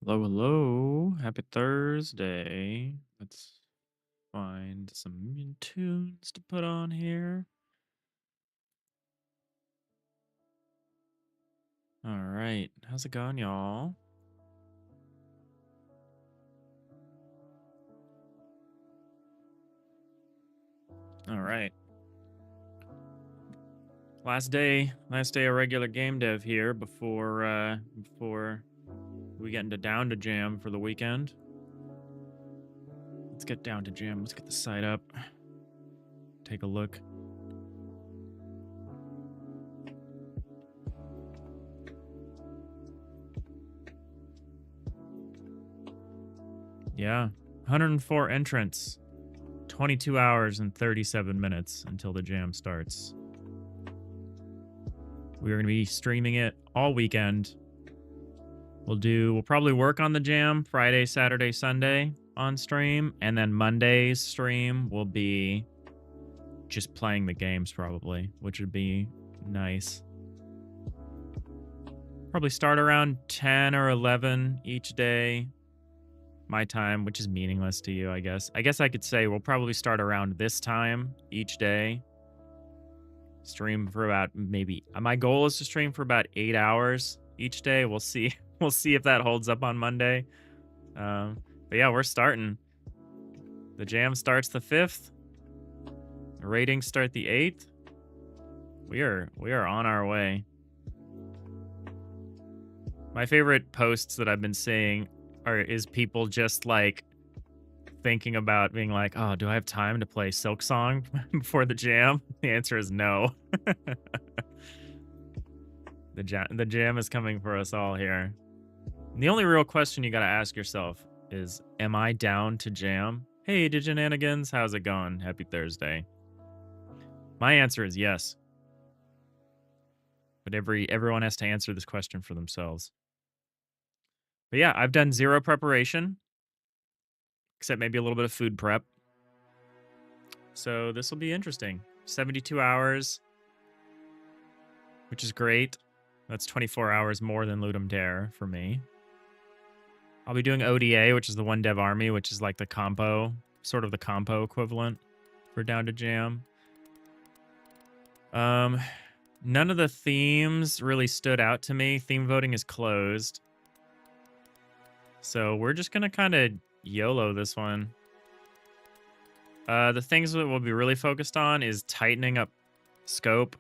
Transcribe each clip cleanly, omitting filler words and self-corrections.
Hello, hello. Happy Thursday. Let's find some tunes to put on here. All right. How's it going, y'all? All right. Last day of regular game dev here before we get into down to jam for the weekend. Let's get down to jam. Let's get the site up. Take a look. Yeah. 104 entrants. 22 hours and 37 minutes until the jam starts. We're going to be streaming it all weekend. We'll probably work on the jam Friday, Saturday, Sunday on stream, and then Monday's stream will be just playing the games probably, which would be nice. Probably start around 10 or 11 each day. My time, which is meaningless to you, I guess. I guess I could say we'll probably start around this time each day. Stream for about my goal is to stream for about 8 hours each day. We'll see. We'll see if that holds up on Monday. But yeah, we're starting. The jam starts the 5th. The ratings start the 8th. We are on our way. My favorite posts that I've been seeing is people just like thinking about being like, oh, do I have time to play Silk Song before the jam? The answer is no. The jam is coming for us all here. And the only real question you got to ask yourself is, am I down to jam? Hey, Diginanigans, how's it going? Happy Thursday. My answer is yes. But everyone has to answer this question for themselves. But yeah, I've done zero preparation, except maybe a little bit of food prep. So this will be interesting. 72 hours, which is great. That's 24 hours more than Ludum Dare for me. I'll be doing ODA, which is the One Dev Army, which is like the compo, sort of the compo equivalent for Down to Jam. None of the themes really stood out to me. Theme voting is closed. So we're just going to kind of YOLO this one. The things that we'll be really focused on is tightening up scope.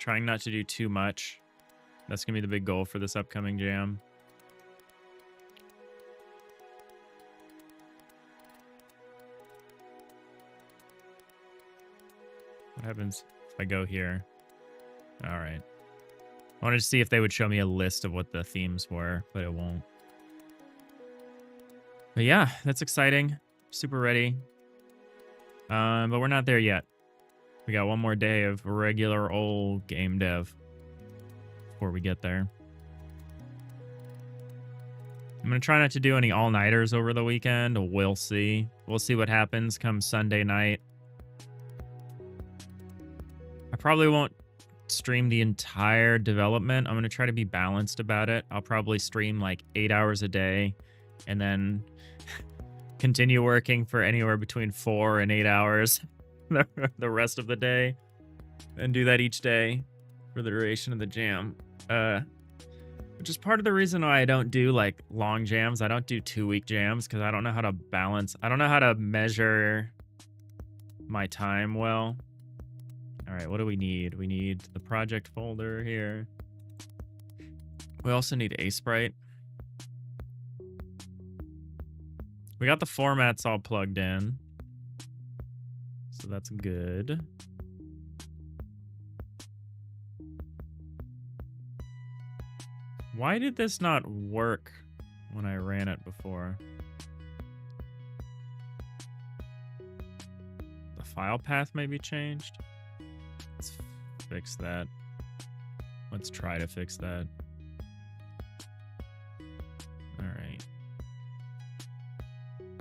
Trying not to do too much. That's going to be the big goal for this upcoming jam. What happens if I go here? All right. I wanted to see if they would show me a list of what the themes were, but it won't. But yeah, that's exciting. Super ready. But we're not there yet. We got one more day of regular old game dev before we get there. I'm going to try not to do any all-nighters over the weekend. We'll see. We'll see what happens come Sunday night. I probably won't stream the entire development. I'm going to try to be balanced about it. I'll probably stream like 8 hours a day and then continue working for anywhere between 4 and 8 hours the rest of the day, and do that each day for the duration of the jam. Which is part of the reason why I don't do like long jams. I don't do 2-week jams because I don't know how to balance. I don't know how to measure my time well. All right, what do we need? We need the project folder here. We also need A-Sprite. We got the formats all plugged in. So that's good. Why did this not work when I ran it before? The file path may be changed. Let's fix that. Let's try to fix that. All right.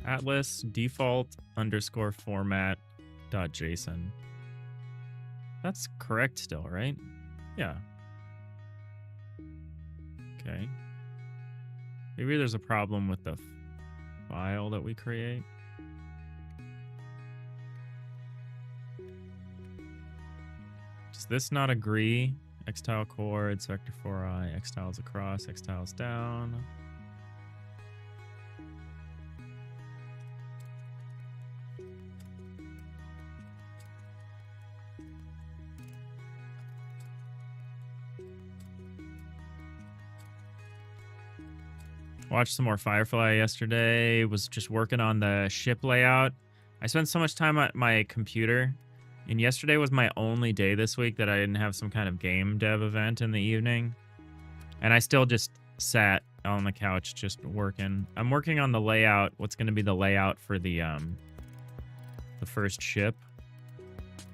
Atlas default underscore format dot JSON. That's correct still, right? Yeah. Okay. Maybe there's a problem with the file that we create. Does this not agree? X-tile chords, vector 4i, X-tiles across, X-tiles down. Watched some more Firefly yesterday. Was just working on the ship layout. I spent so much time at my computer, and yesterday was my only day this week that I didn't have some kind of game dev event in the evening. And I still just sat on the couch just working. I'm working on the layout, what's going to be the layout for the first ship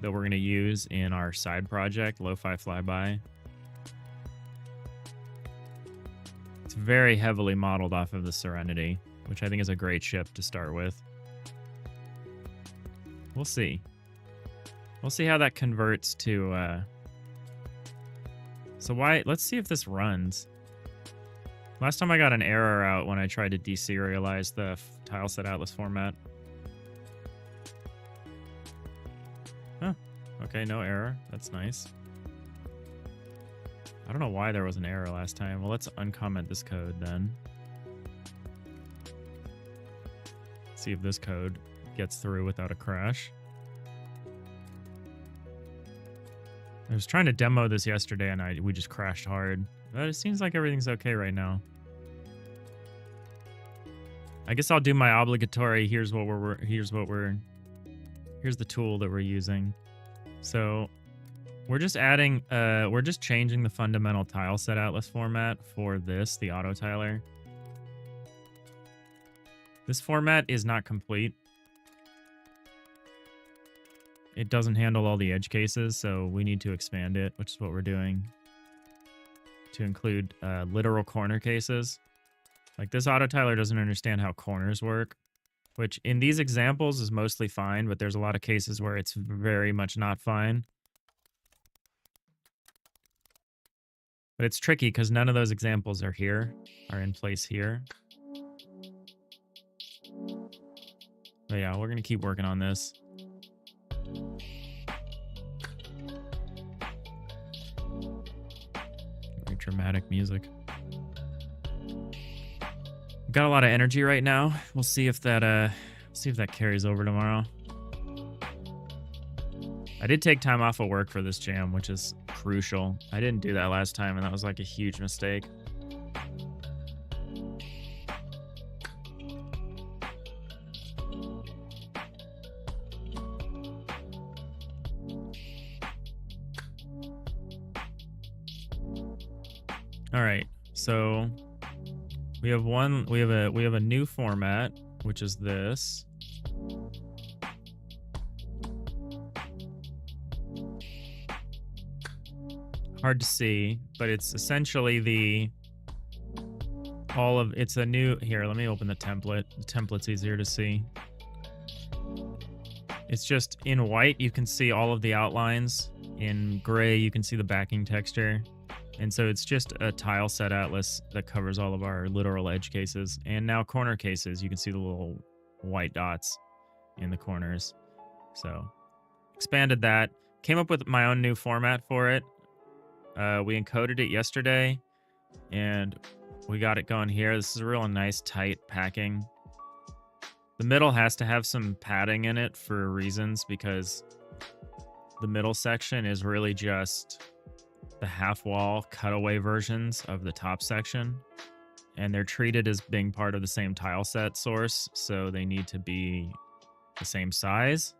that we're going to use in our side project, Lo-Fi Flyby. It's very heavily modeled off of the Serenity, which I think is a great ship to start with. We'll see. We'll see how that converts to... So let's see if this runs. Last time I got an error out when I tried to deserialize the tileset atlas format. Huh. Okay, no error. That's nice. I don't know why there was an error last time. Well, let's uncomment this code then. See if this code gets through without a crash. I was trying to demo this yesterday and we just crashed hard. But it seems like everything's okay right now. I guess I'll do my obligatory here's the tool that we're using. So we're just adding we're just changing the fundamental tileset atlas format for this, the autotiler. This format is not complete. It doesn't handle all the edge cases, so we need to expand it, which is what we're doing, to include literal corner cases. Like this autotiler doesn't understand how corners work, which in these examples is mostly fine, but there's a lot of cases where it's very much not fine. But it's tricky because none of those examples are in place here. But yeah, we're going to keep working on this. Very dramatic music. Got a lot of energy right now. We'll see if that carries over tomorrow. I did take time off of work for this jam, which is crucial. I didn't do that last time, and that was like a huge mistake. All right, so we have a new format, which is this. Hard to see, but it's essentially it's a new, here, let me open the template. The template's easier to see. It's just in white, you can see all of the outlines. In gray, you can see the backing texture. And so it's just a tile set atlas that covers all of our literal edge cases. And now corner cases, you can see the little white dots in the corners. So expanded that. Came up with my own new format for it. We encoded it yesterday, and we got it going here. This is a real nice, tight packing. The middle has to have some padding in it for reasons, because the middle section is really just the half-wall cutaway versions of the top section, and they're treated as being part of the same tile set source, so they need to be the same size.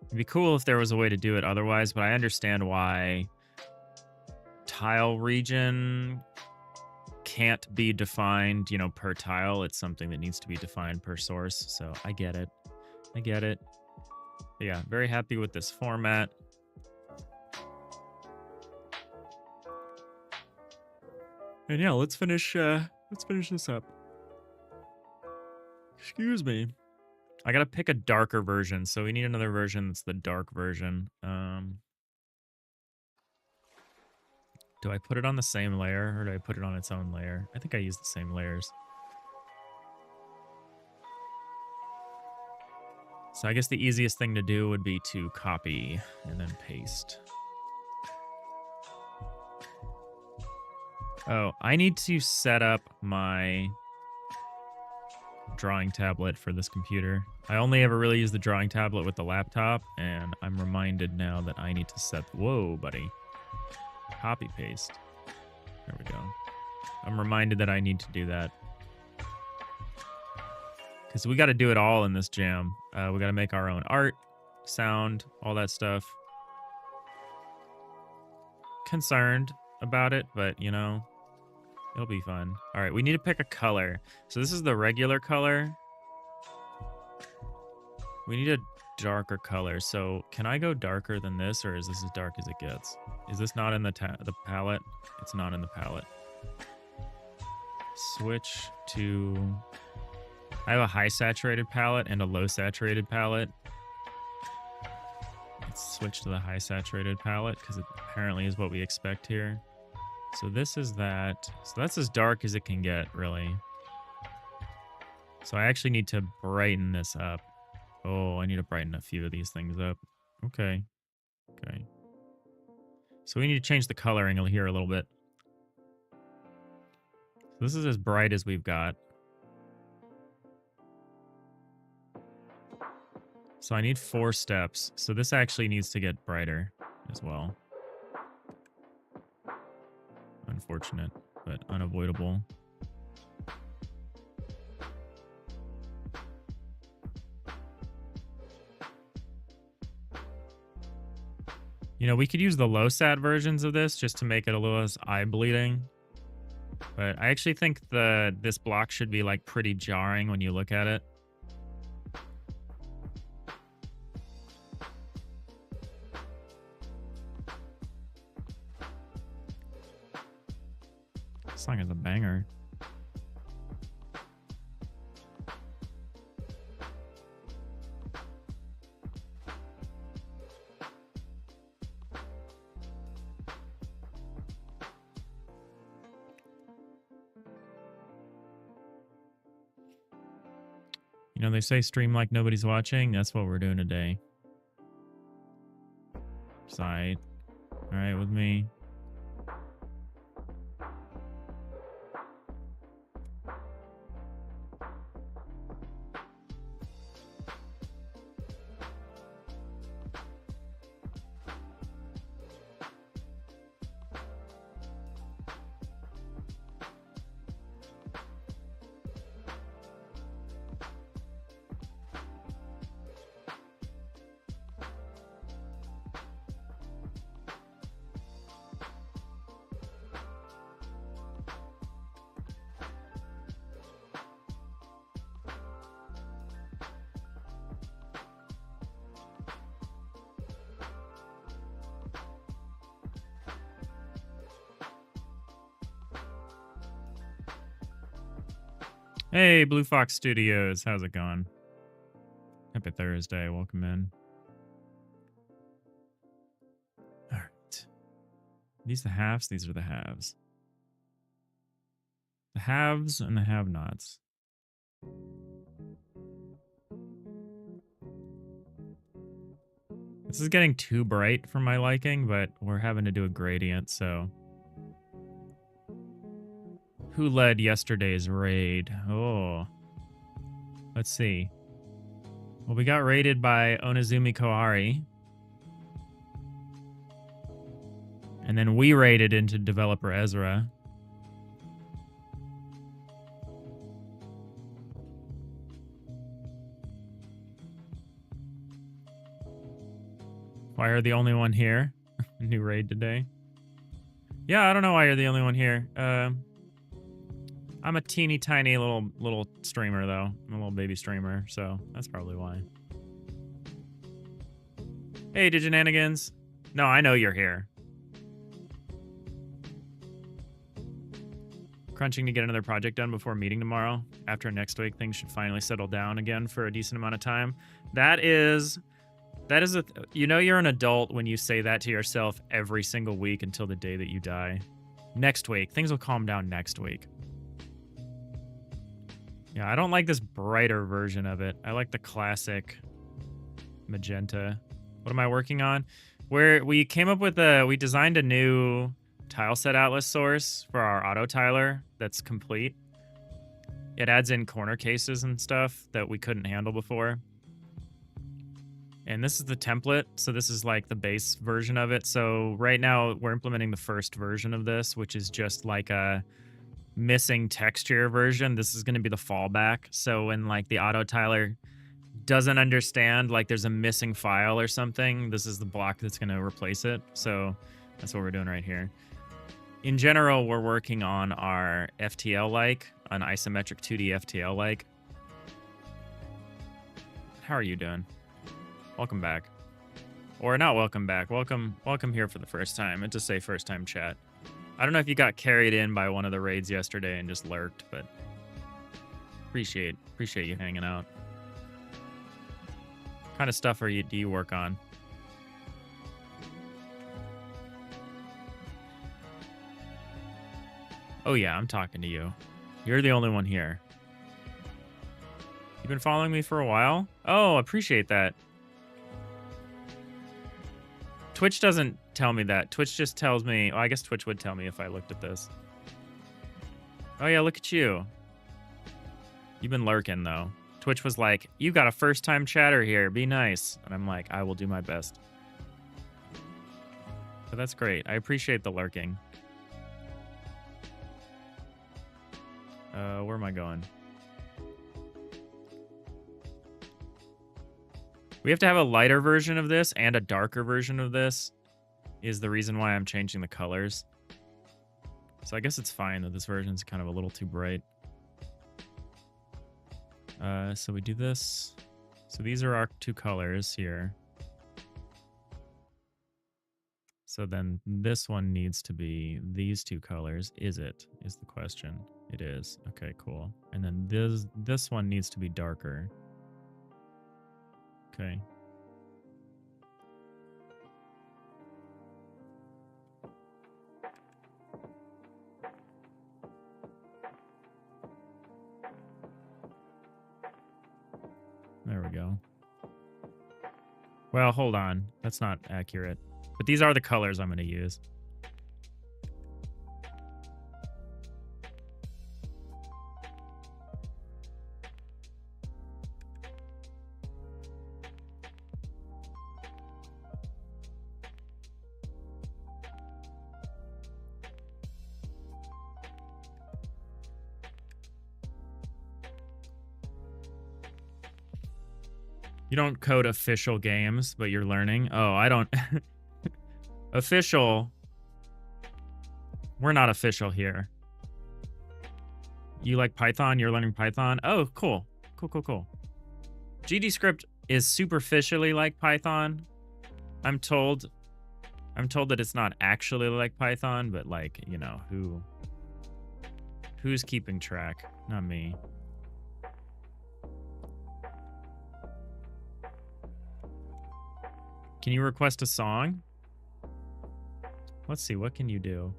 It'd be cool if there was a way to do it otherwise, but I understand why tile region can't be defined, per tile. It's something that needs to be defined per source, so I get it. But yeah, very happy with this format. And yeah, let's finish this up. Excuse me. I gotta pick a darker version, so we need another version that's the dark version. Do I put it on the same layer or do I put it on its own layer? I think I use the same layers. So I guess the easiest thing to do would be to copy and then paste. Oh, I need to set up my drawing tablet for this computer. I only ever really use the drawing tablet with the laptop, and I'm reminded now that I need to set... Whoa, buddy. Copy paste. There we go. I'm reminded that I need to do that. Because we got to do it all in this jam. We got to make our own art, sound, all that stuff. Concerned about it, but, you know, it'll be fun. All right, we need to pick a color. So this is the regular color. We need a darker color. So can I go darker than this, or is this as dark as it gets? Is this not in the palette? It's not in the palette. Switch to... I have a high saturated palette and a low saturated palette. Let's switch to the high saturated palette because it apparently is what we expect here. So this is that. So that's as dark as it can get, really. So I actually need to brighten this up. Oh, I need to brighten a few of these things up. Okay. Okay. So we need to change the coloring here a little bit. So this is as bright as we've got. So I need 4 steps. So this actually needs to get brighter as well. Unfortunate, but unavoidable. You know, we could use the low sat versions of this just to make it a little less eye bleeding. But I actually think this block should be like pretty jarring when you look at it. This song is a banger. You know, they say stream like nobody's watching. That's what we're doing today. Side. All right, with me. Hey, Blue Fox Studios. How's it going? Happy Thursday. Welcome in. All right. These the halves? These are the halves. The haves and the have-nots. This is getting too bright for my liking, but we're having to do a gradient, so... Who led yesterday's raid? Oh. Let's see. Well, we got raided by Onizumi Kohari. And then we raided into developer Ezra. Why are the only one here? New raid today. Yeah, I don't know why you're the only one here. I'm a teeny tiny little streamer though. I'm a little baby streamer, so that's probably why. Hey, Diginanigans. No, I know you're here. Crunching to get another project done before meeting tomorrow. After next week, things should finally settle down again for a decent amount of time. That is That is you know you're an adult when you say that to yourself every single week until the day that you die. Next week. Things will calm down next week. Yeah, I don't like this brighter version of it. I like the classic magenta. What am I working on? We came up with we designed a new tile set atlas source for our auto tiler that's complete. It adds in corner cases and stuff that we couldn't handle before. And this is the template, so this is like the base version of it. So right now we're implementing the first version of this, which is just like a missing texture version. This is going to be the fallback. So when like the auto tiler doesn't understand, like there's a missing file or something, this is the block that's going to replace it. So that's what we're doing right here. In general, we're working on our FTL-like, an isometric 2D FTL-like. How are you doing? Welcome back. Or not welcome back. Welcome here for the first time. And just say first time chat. I don't know if you got carried in by one of the raids yesterday and just lurked, but appreciate you hanging out. What kind of stuff do you work on? Oh yeah, I'm talking to you. You're the only one here. You've been following me for a while? Oh, appreciate that. Twitch doesn't tell me that. Twitch just tells me... Oh, I guess Twitch would tell me if I looked at this. Oh, yeah, look at you. You've been lurking, though. Twitch was like, you got a first-time chatter here. Be nice. And I'm like, I will do my best. But that's great. I appreciate the lurking. Where am I going? We have to have a lighter version of this and a darker version of this is the reason why I'm changing the colors. So I guess it's fine that this version's kind of a little too bright. So we do this. So these are our two colors here. So then this one needs to be these two colors. Is it? Is the question. It is. Okay, cool. And then this one needs to be darker. Okay. There we go. Well, hold on. That's not accurate. But these are the colors I'm going to use. You don't code official games, but you're learning. Oh, I don't. Official. We're not official here. You like Python? You're learning Python? Oh, cool. Cool. GDScript is superficially like Python. I'm told that it's not actually like Python, but like, you know, who's keeping track? Not me. Can you request a song? Let's see, what can you do?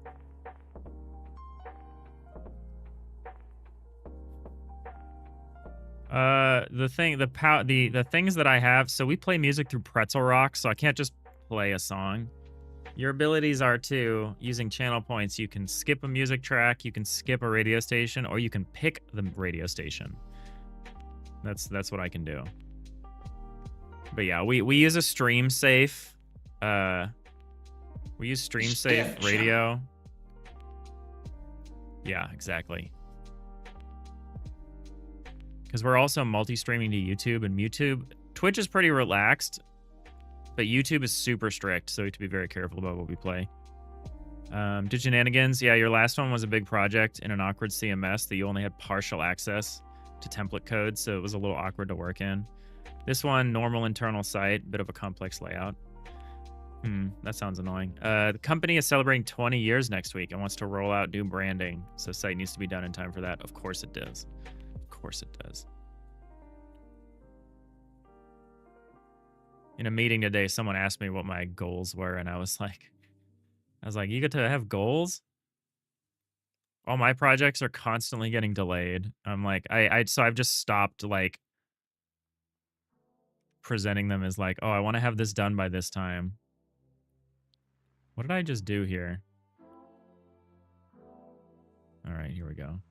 The things that I have, so we play music through Pretzel Rock, so I can't just play a song. Your abilities are to, using channel points, you can skip a music track, you can skip a radio station, or you can pick the radio station. That's what I can do. But yeah, we use a stream safe. We use stream safe radio. Yeah, exactly. Because we're also multi-streaming to YouTube, and Twitch is pretty relaxed, but YouTube is super strict, so we have to be very careful about what we play. Diginanigans, yeah, your last one was a big project in an awkward CMS that you only had partial access to template code, so it was a little awkward to work in. This one, normal internal site, bit of a complex layout. That sounds annoying. The company is celebrating 20 years next week and wants to roll out new branding, so site needs to be done in time for that. Of course it does. Of course it does. In a meeting today, someone asked me what my goals were, and I was like, you get to have goals? All my projects are constantly getting delayed. I'm like, so I've just stopped like presenting them as like, oh, I want to have this done by this time. What did I just do here? All right, here we go.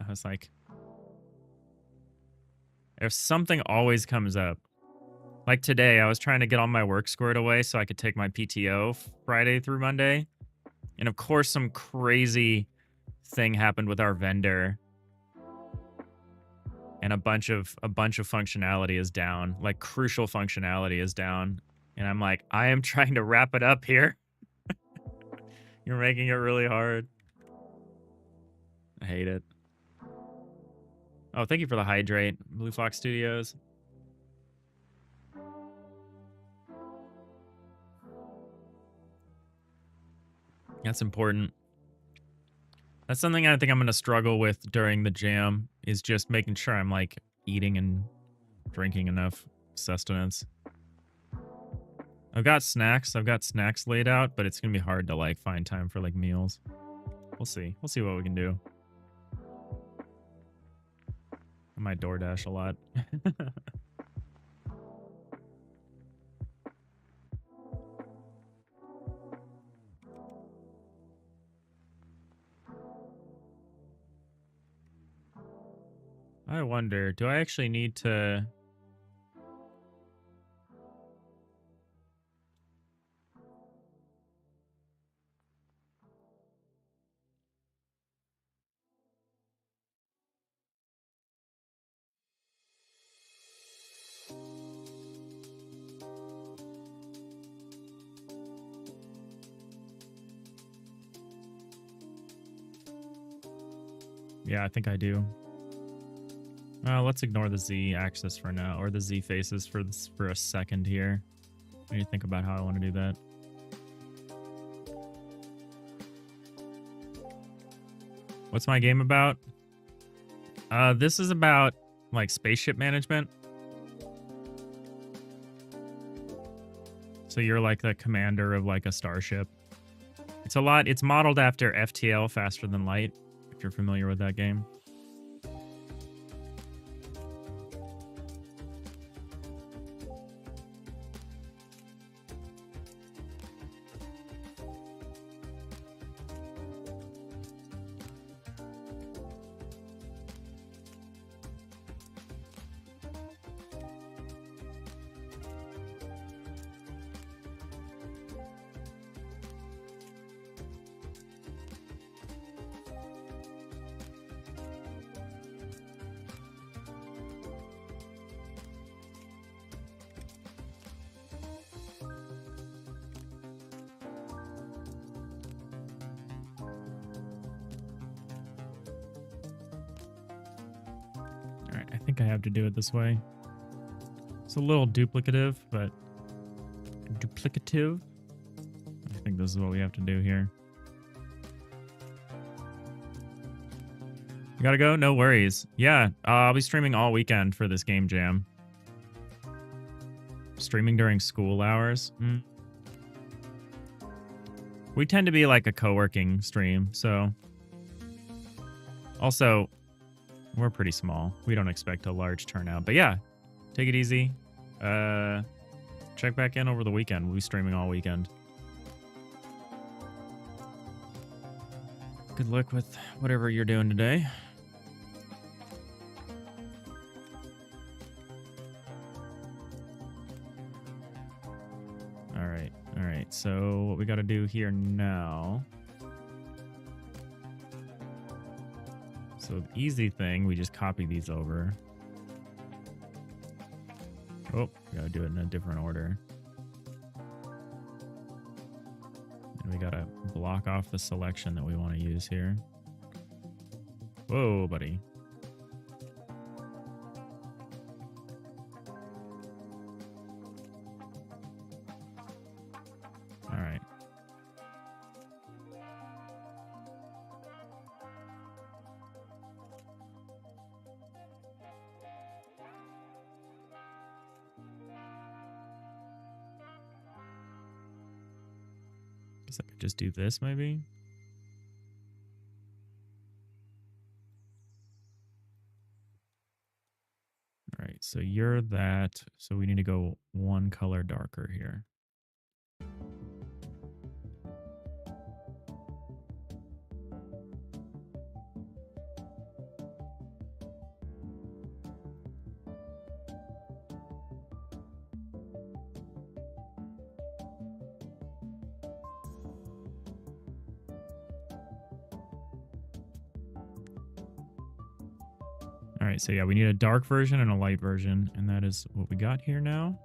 I was like, if something always comes up, like today, I was trying to get all my work squared away so I could take my PTO Friday through Monday. And of course, some crazy thing happened with our vendor. And a bunch of functionality is down. Like crucial functionality is down. And I'm like, I am trying to wrap it up here. You're making it really hard. I hate it. Oh, thank you for the hydrate, Blue Fox Studios. That's important. That's something I think I'm going to struggle with during the jam, is just making sure I'm like eating and drinking enough sustenance. I've got snacks laid out, but it's going to be hard to like find time for like meals. We'll see what we can do. I might DoorDash a lot. I wonder, do I actually need to... Yeah, I think I do. Let's ignore the Z axis for now, or the Z faces for a second here. I need to think about how I want to do that. What's my game about? This is about like spaceship management. So you're like the commander of like a starship. It's modeled after FTL, Faster Than Light, if you're familiar with that game. To do it this way. It's a little duplicative, but duplicative. I think this is what we have to do here. You gotta go? No worries. Yeah, I'll be streaming all weekend for this game jam. Streaming during school hours. We tend to be like a co-working stream, so... Also... We're pretty small. We don't expect a large turnout. But yeah, take it easy. Check back in over the weekend. We'll be streaming all weekend. Good luck with whatever you're doing today. All right. So what we got to do here now... So the easy thing, we just copy these over. Oh, we gotta do it in a different order. And we gotta block off the selection that we want to use here. Whoa, buddy. All right. Guess I could just do this maybe. All right, so you're that. So we need to go one color darker here. All right, so yeah, we need a dark version and a light version, and that is what we got here now.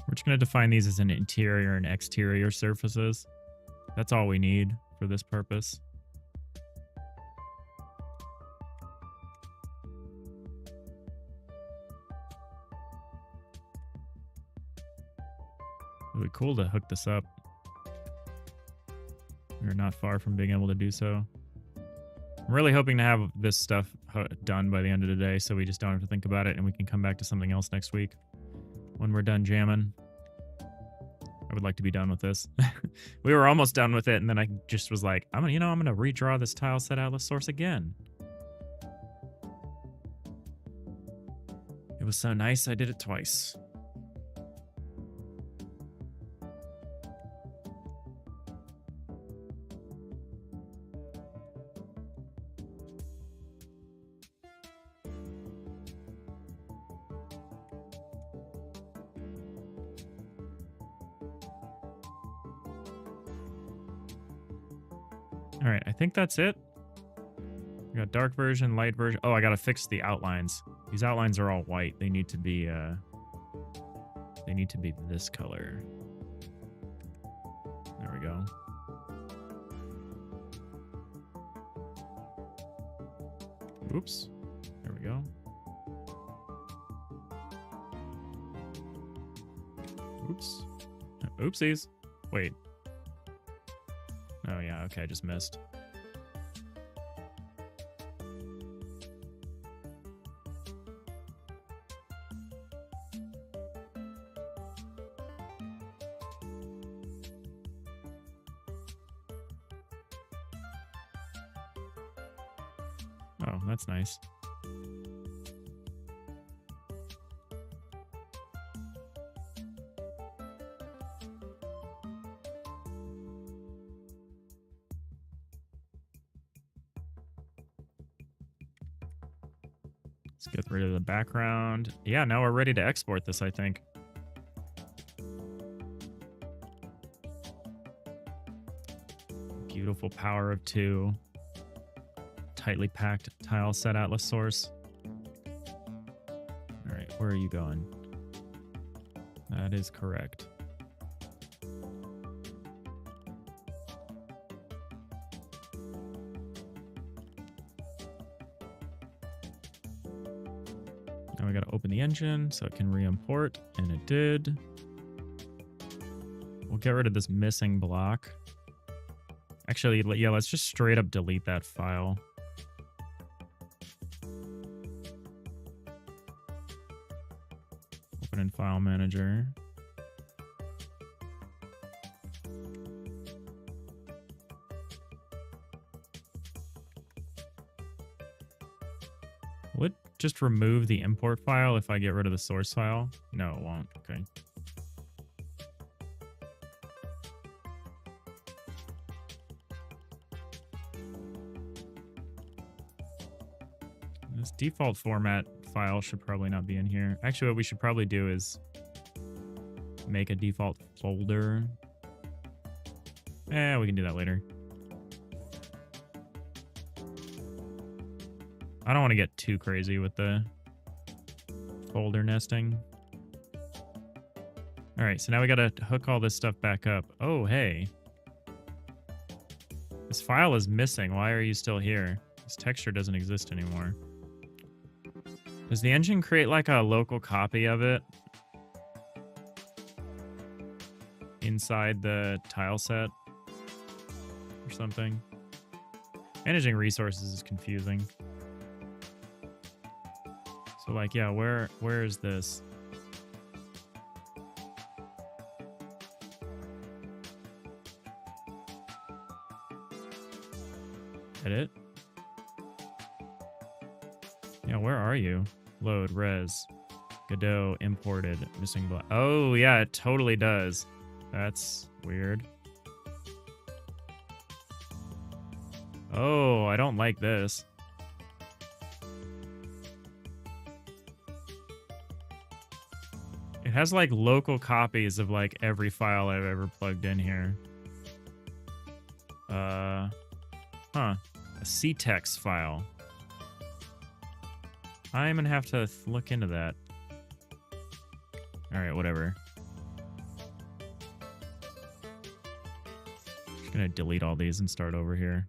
We're just going to define these as an interior and exterior surfaces. That's all we need for this purpose. It would be cool to hook this up. We're not far from being able to do so. I'm really hoping to have this stuff done by the end of the day so we just don't have to think about it and we can come back to something else next week when we're done jamming. I would like to be done with this. We were almost done with it, and then I just was like, I'm gonna redraw this tile set atlas source again. It was so nice I did it twice. All right, I think that's it. We got dark version, light version. Oh, I gotta fix the outlines. These outlines are all white. They need to be this color. There we go. Oops. There we go. Oops. Oopsies. Wait. Oh, yeah. Okay, I just missed. Oh, that's nice. Let's get rid of the background. Yeah, now we're ready to export this, I think. Beautiful power of 2. Tightly packed tile set atlas source. All right, where are you going? That is correct. Now we got to open the engine so it can re-import, and it did. We'll get rid of this missing block. Actually, yeah, let's just straight up delete that file. Open in File Manager. Will it just remove the import file if I get rid of the source file? No, it won't. Okay. This default format file should probably not be in here. Actually, what we should probably do is make a default folder. We can do that later. I don't want to get too crazy with the folder nesting. All right, so now we got to hook all this stuff back up. Oh, hey. This file is missing. Why are you still here? This texture doesn't exist anymore. Does the engine create like a local copy of it inside the tile set or something? Managing resources is confusing. So like, yeah, where is this? Edit? Yeah, where are you? Load, res, Godot, imported, missing block. Oh, yeah, it totally does. That's weird. Oh, I don't like this. It has like local copies of like every file I've ever plugged in here. A ctext file. I'm gonna have to look into that. All right, whatever. Just gonna delete all these and start over here.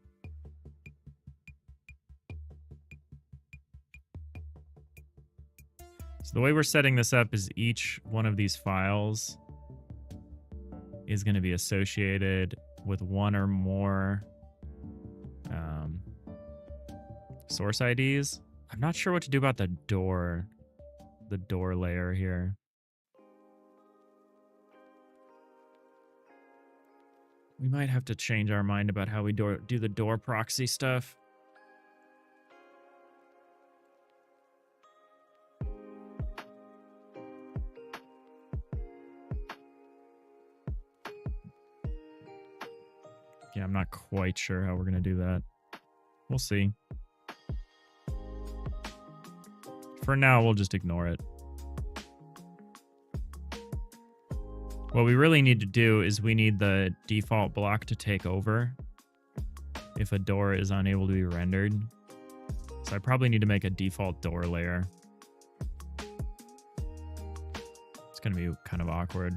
So the way we're setting this up is each one of these files is going to be associated with one or more source IDs. I'm not sure what to do about the door layer here. We might have to change our mind about how we do the door proxy stuff. Yeah, I'm not quite sure how we're going to do that. We'll see. For now, we'll just ignore it. What we really need to do is we need the default block to take over if a door is unable to be rendered. So I probably need to make a default door layer. It's going to be kind of awkward.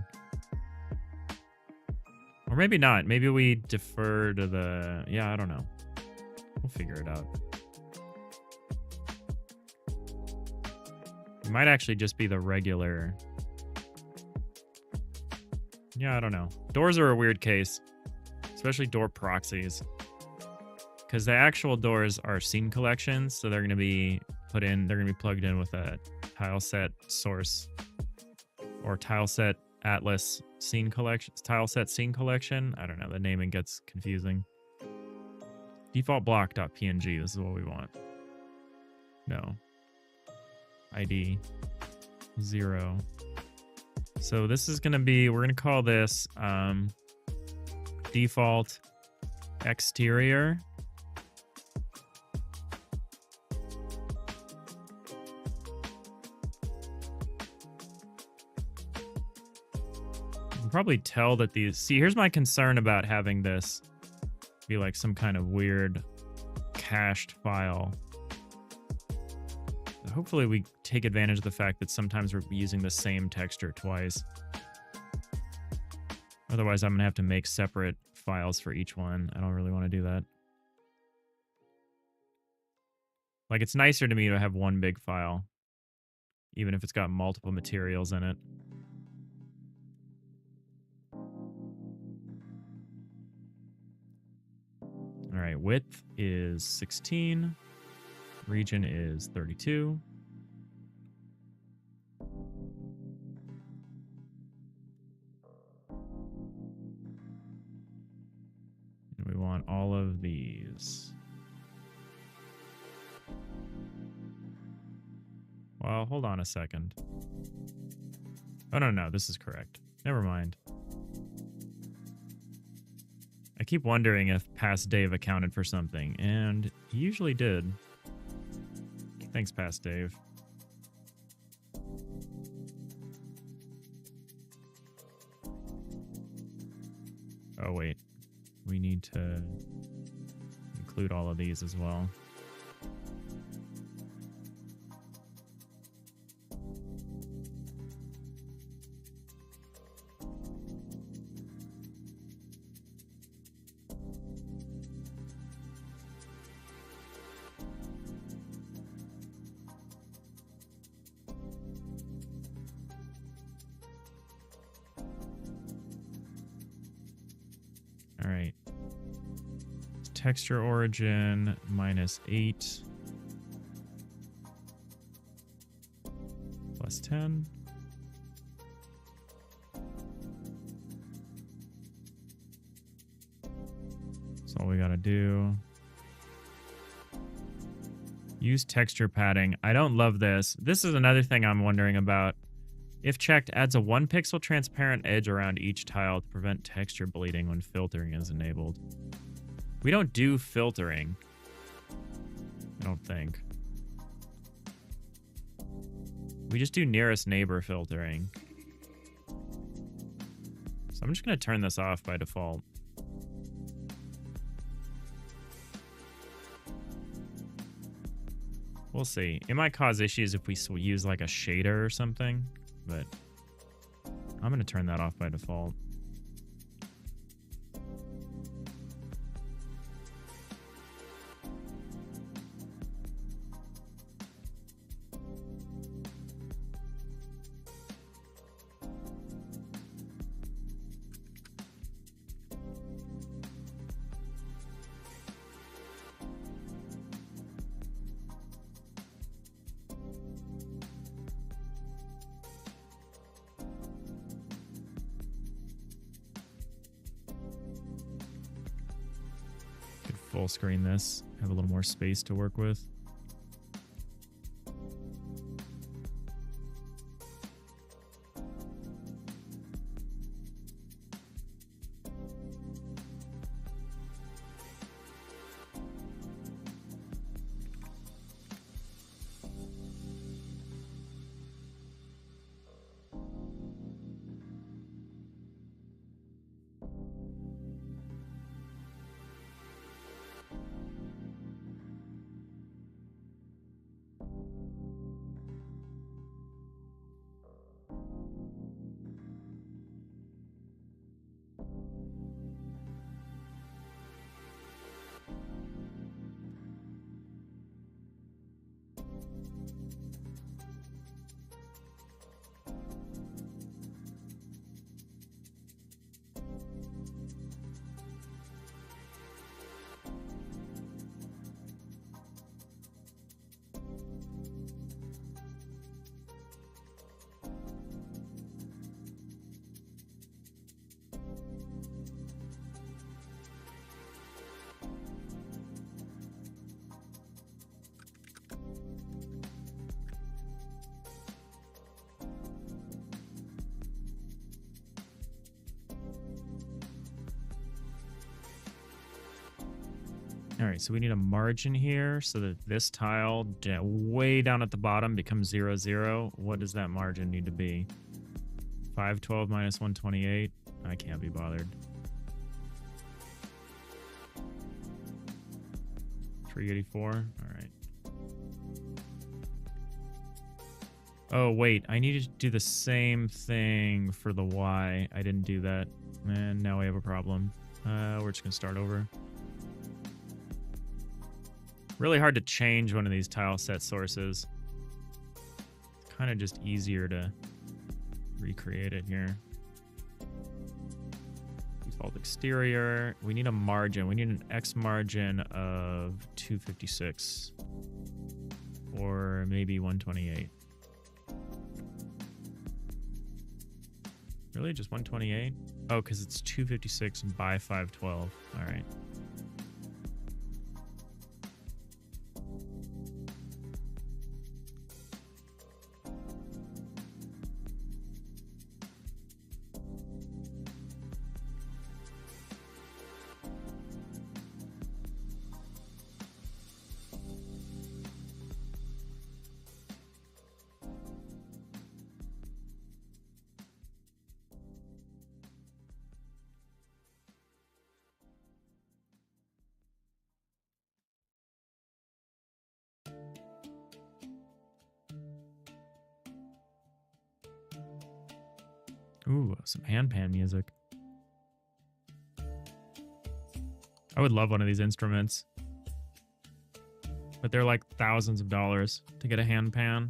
Or maybe not. Maybe we defer to the... Yeah, I don't know. We'll figure it out. It might actually just be the regular... Yeah, I don't know. Doors are a weird case. Especially door proxies. Because the actual doors are scene collections, so they're going to be put in... They're going to be plugged in with a tileset source. Or tileset Atlas scene collection, tileset scene collection. I don't know. The naming gets confusing. Default block.png. This is what we want. No. ID 0. So this is going to be, we're going to call this default exterior. Probably tell that these... See, here's my concern about having this be like some kind of weird cached file. Hopefully we take advantage of the fact that sometimes we're using the same texture twice. Otherwise, I'm going to have to make separate files for each one. I don't really want to do that. Like, it's nicer to me to have one big file, even if it's got multiple materials in it. All right, width is 16. Region is 32. And we want all of these. Well, hold on a second. Oh, no, this is correct. Never mind. I keep wondering if Past Dave accounted for something, and he usually did. Thanks, Past Dave. Oh, wait. We need to include all of these as well. texture origin -8 plus 10. That's all we gotta do. Use texture padding. I don't love this. This is another thing I'm wondering about. If checked, adds a 1 pixel transparent edge around each tile to prevent texture bleeding when filtering is enabled. We don't do filtering. I don't think. We just do nearest neighbor filtering. So I'm just going to turn this off by default. We'll see. It might cause issues if we use like a shader or something, but I'm going to turn that off by default. Full screen this, have a little more space to work with. All right, so we need a margin here so that this tile way down at the bottom becomes 0, 0. What does that margin need to be? 512 minus 128. I can't be bothered. 384. All right. Oh, wait. I needed to do the same thing for the Y. I didn't do that. And now we have a problem. We're just going to start over. Really hard to change one of these tile set sources. It's kind of just easier to recreate it here. Default exterior. We need a margin. We need an X margin of 256. Or maybe 128. Really? Just 128? Oh, because it's 256 by 512. All right. Ooh, some handpan music. I would love one of these instruments. But they're like thousands of dollars to get a handpan.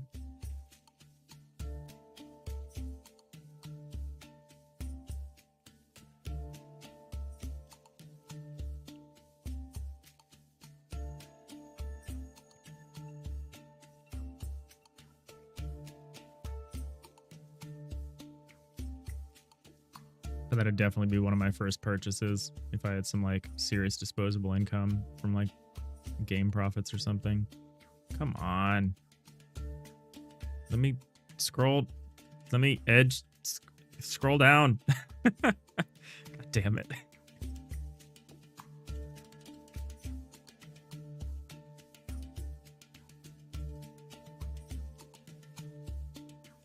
But that'd definitely be one of my first purchases if I had some like serious disposable income from like game profits or something. Come on. Let me scroll. Let me scroll down. God damn it.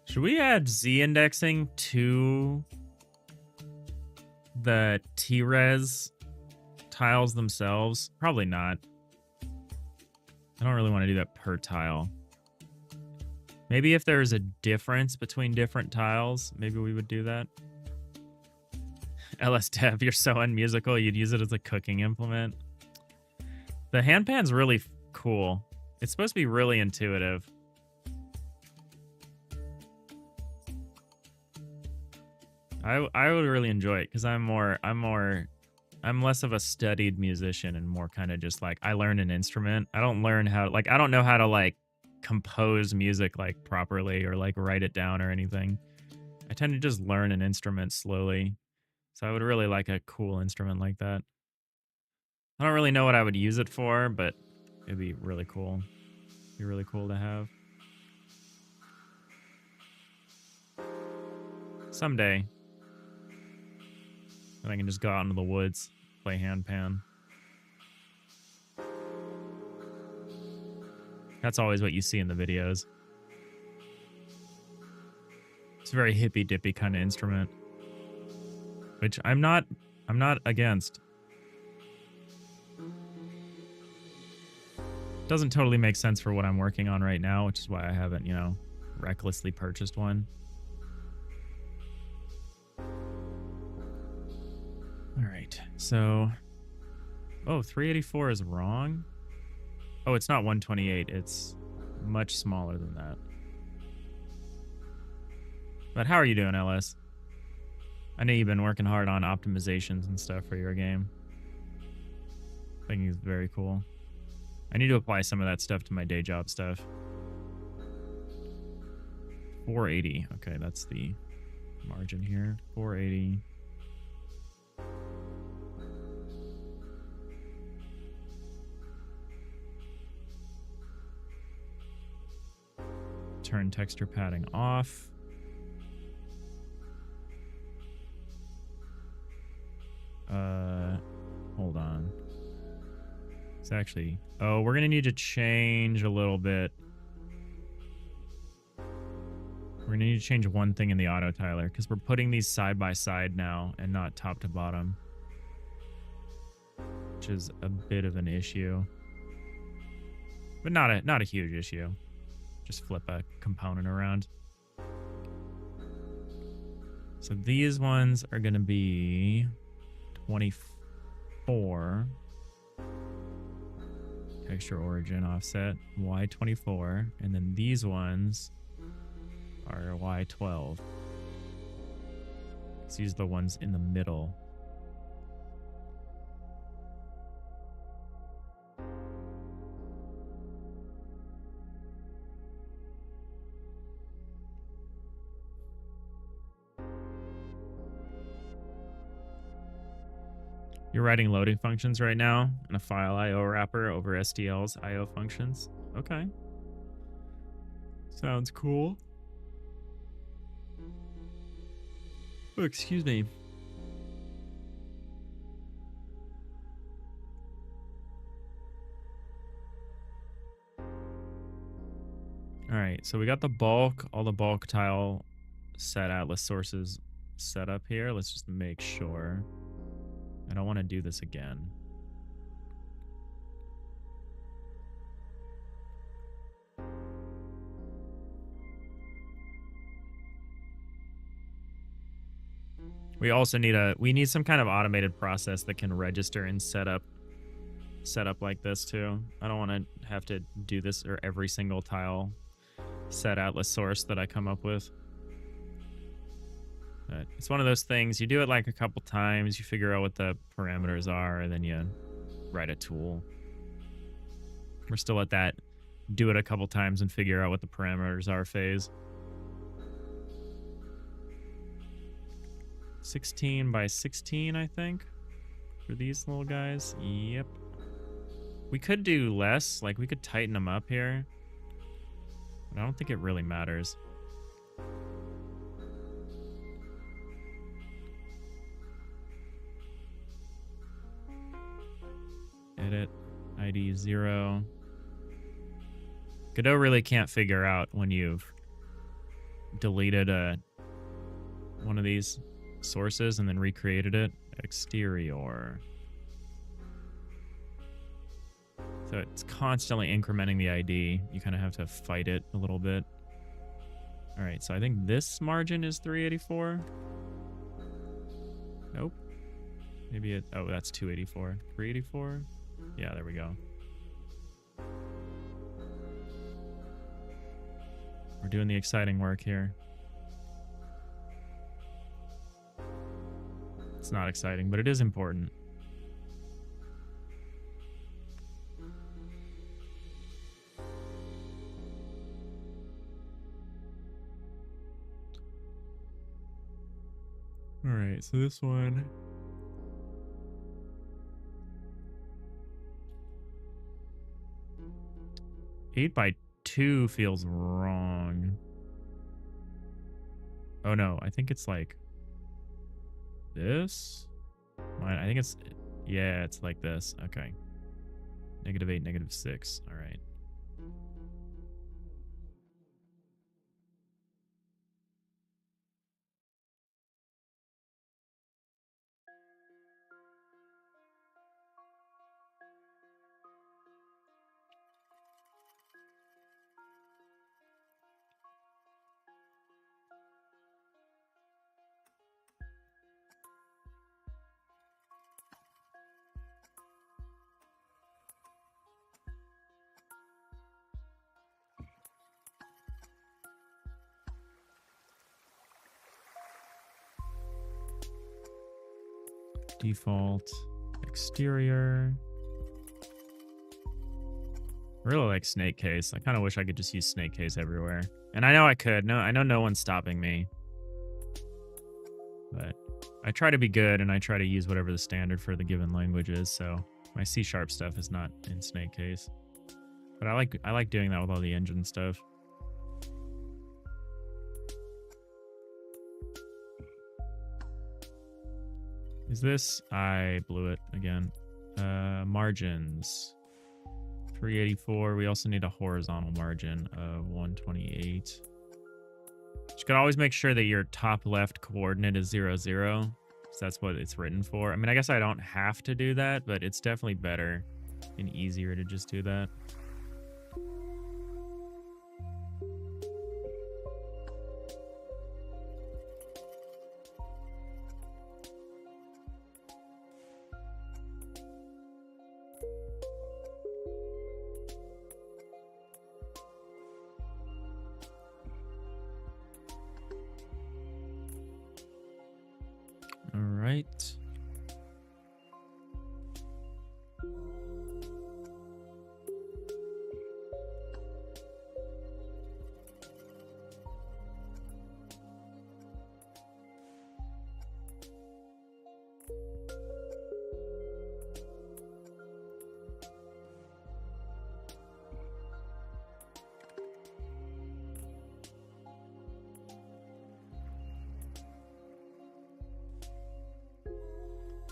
Should we add Z indexing to the T-res tiles themselves? Probably not. I don't really want to do that per tile. Maybe if there's a difference between different tiles, maybe we would do that. LS Dev, you're so unmusical, you'd use it as a cooking implement. The handpan's really cool. It's supposed to be really intuitive. I would really enjoy it because I'm less of a studied musician and more kind of just like I learn an instrument. I don't learn how like I don't know how to like compose music like properly or like write it down or anything. I tend to just learn an instrument slowly. So I would really like a cool instrument like that. I don't really know what I would use it for, but it'd be really cool. It'd be really cool to have. Someday. And I can just go out into the woods, play handpan. That's always what you see in the videos. It's a very hippy-dippy kind of instrument. Which I'm not against. Doesn't totally make sense for what I'm working on right now, which is why I haven't, you know, recklessly purchased one. All right, so... Oh, 384 is wrong? Oh, it's not 128. It's much smaller than that. But how are you doing, LS? I know you've been working hard on optimizations and stuff for your game. I think it's very cool. I need to apply some of that stuff to my day job stuff. 480. Okay, that's the margin here. 480. Turn texture padding off. Hold on. It's actually... Oh, we're gonna need to change a little bit. We're gonna need to change one thing in the autotiler, because we're putting these side by side now and not top to bottom. Which is a bit of an issue. But not a huge issue. Just flip a component around. So these ones are gonna be 24. Texture origin offset Y24, and then these ones are Y12. So these are the ones in the middle. You're writing loading functions right now in a file IO wrapper over SDL's IO functions. Okay. Sounds cool. Oh, excuse me. All right, so we got the bulk, all the bulk tile set atlas sources set up here. Let's just make sure. I don't want to do this again. We also need some kind of automated process that can register and set up like this too. I don't want to have to do this or every single tile set atlas source that I come up with. But it's one of those things, you do it like a couple times, you figure out what the parameters are, and then you write a tool. We're still at that do it a couple times and figure out what the parameters are phase. 16 by 16, I think, for these little guys. Yep. We could do less, like we could tighten them up here, but I don't think it really matters. Edit, ID 0. Godot really can't figure out when you've deleted one of these sources and then recreated it. Exterior. So it's constantly incrementing the ID. You kind of have to fight it a little bit. All right, so I think this margin is 384. Nope. Maybe it, oh, that's 284. 384? Yeah, there we go. We're doing the exciting work here. It's not exciting, but it is important. All right, so this one. Eight by 2 feels wrong. Oh no, I think it's like this. I think it's, yeah, it's like this. Okay. -8, -6. All right. Default exterior. I really like snake case. I kind of wish I could just use snake case everywhere. And I know I could. No, I know no one's stopping me. But I try to be good and I try to use whatever the standard for the given language is. So my C# stuff is not in snake case. But I like doing that with all the engine stuff. Is this? I blew it again. Margins. 384. We also need a horizontal margin of 128. You can always make sure that your top left coordinate is 0, 0. So that's what it's written for. I mean, I guess I don't have to do that, but it's definitely better and easier to just do that. All right.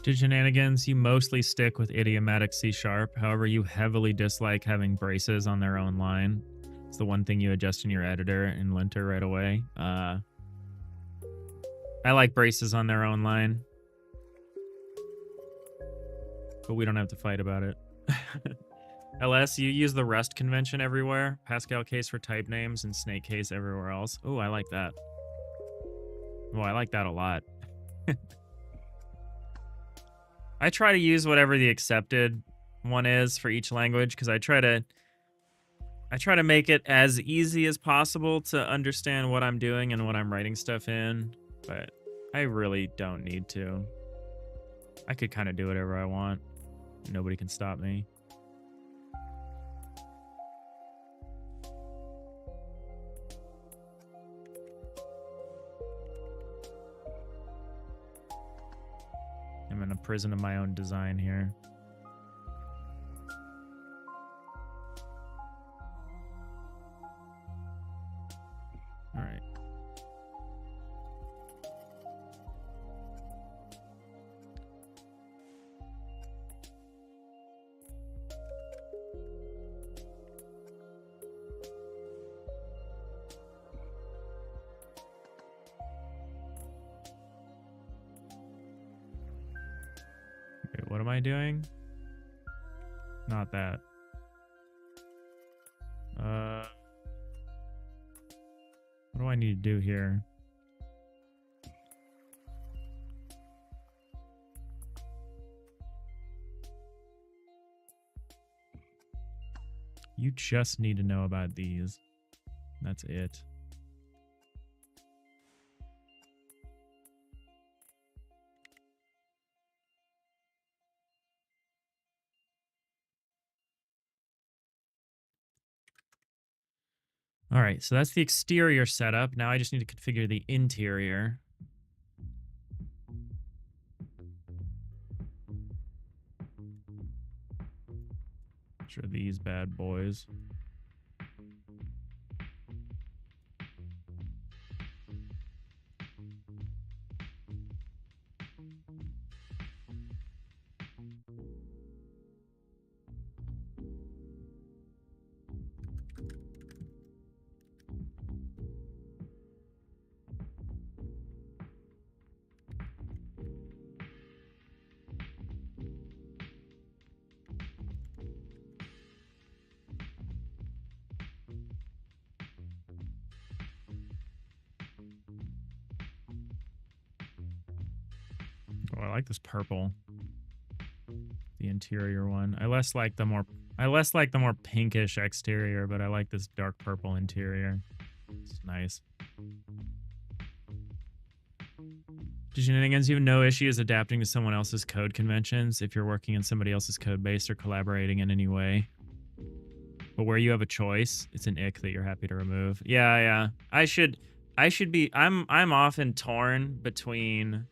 Shenanigans, you mostly stick with idiomatic C#. However, you heavily dislike having braces on their own line. It's the one thing you adjust in your editor in linter right away. I like braces on their own line. But we don't have to fight about it. LS, you use the rest convention everywhere. Pascal case for type names and snake case everywhere else. Oh, I like that. Oh, I like that a lot. I try to use whatever the accepted one is for each language because I try to make it as easy as possible to understand what I'm doing and what I'm writing stuff in, but I really don't need to. I could kind of do whatever I want. Nobody can stop me. in a prison of my own design here. All right. Okay, what am I doing? Not that. What do I need to do here? You just need to know about these. That's it. All right, so that's the exterior setup. Now I just need to configure the interior. Which are these bad boys. Oh, I like this purple. The interior one. I less like the more pinkish exterior, but I like this dark purple interior. It's nice. Shenanigans, you have no issues adapting to someone else's code conventions if you're working in somebody else's code base or collaborating in any way. But where you have a choice, it's an ick that you're happy to remove. Yeah. I should be I'm often torn between,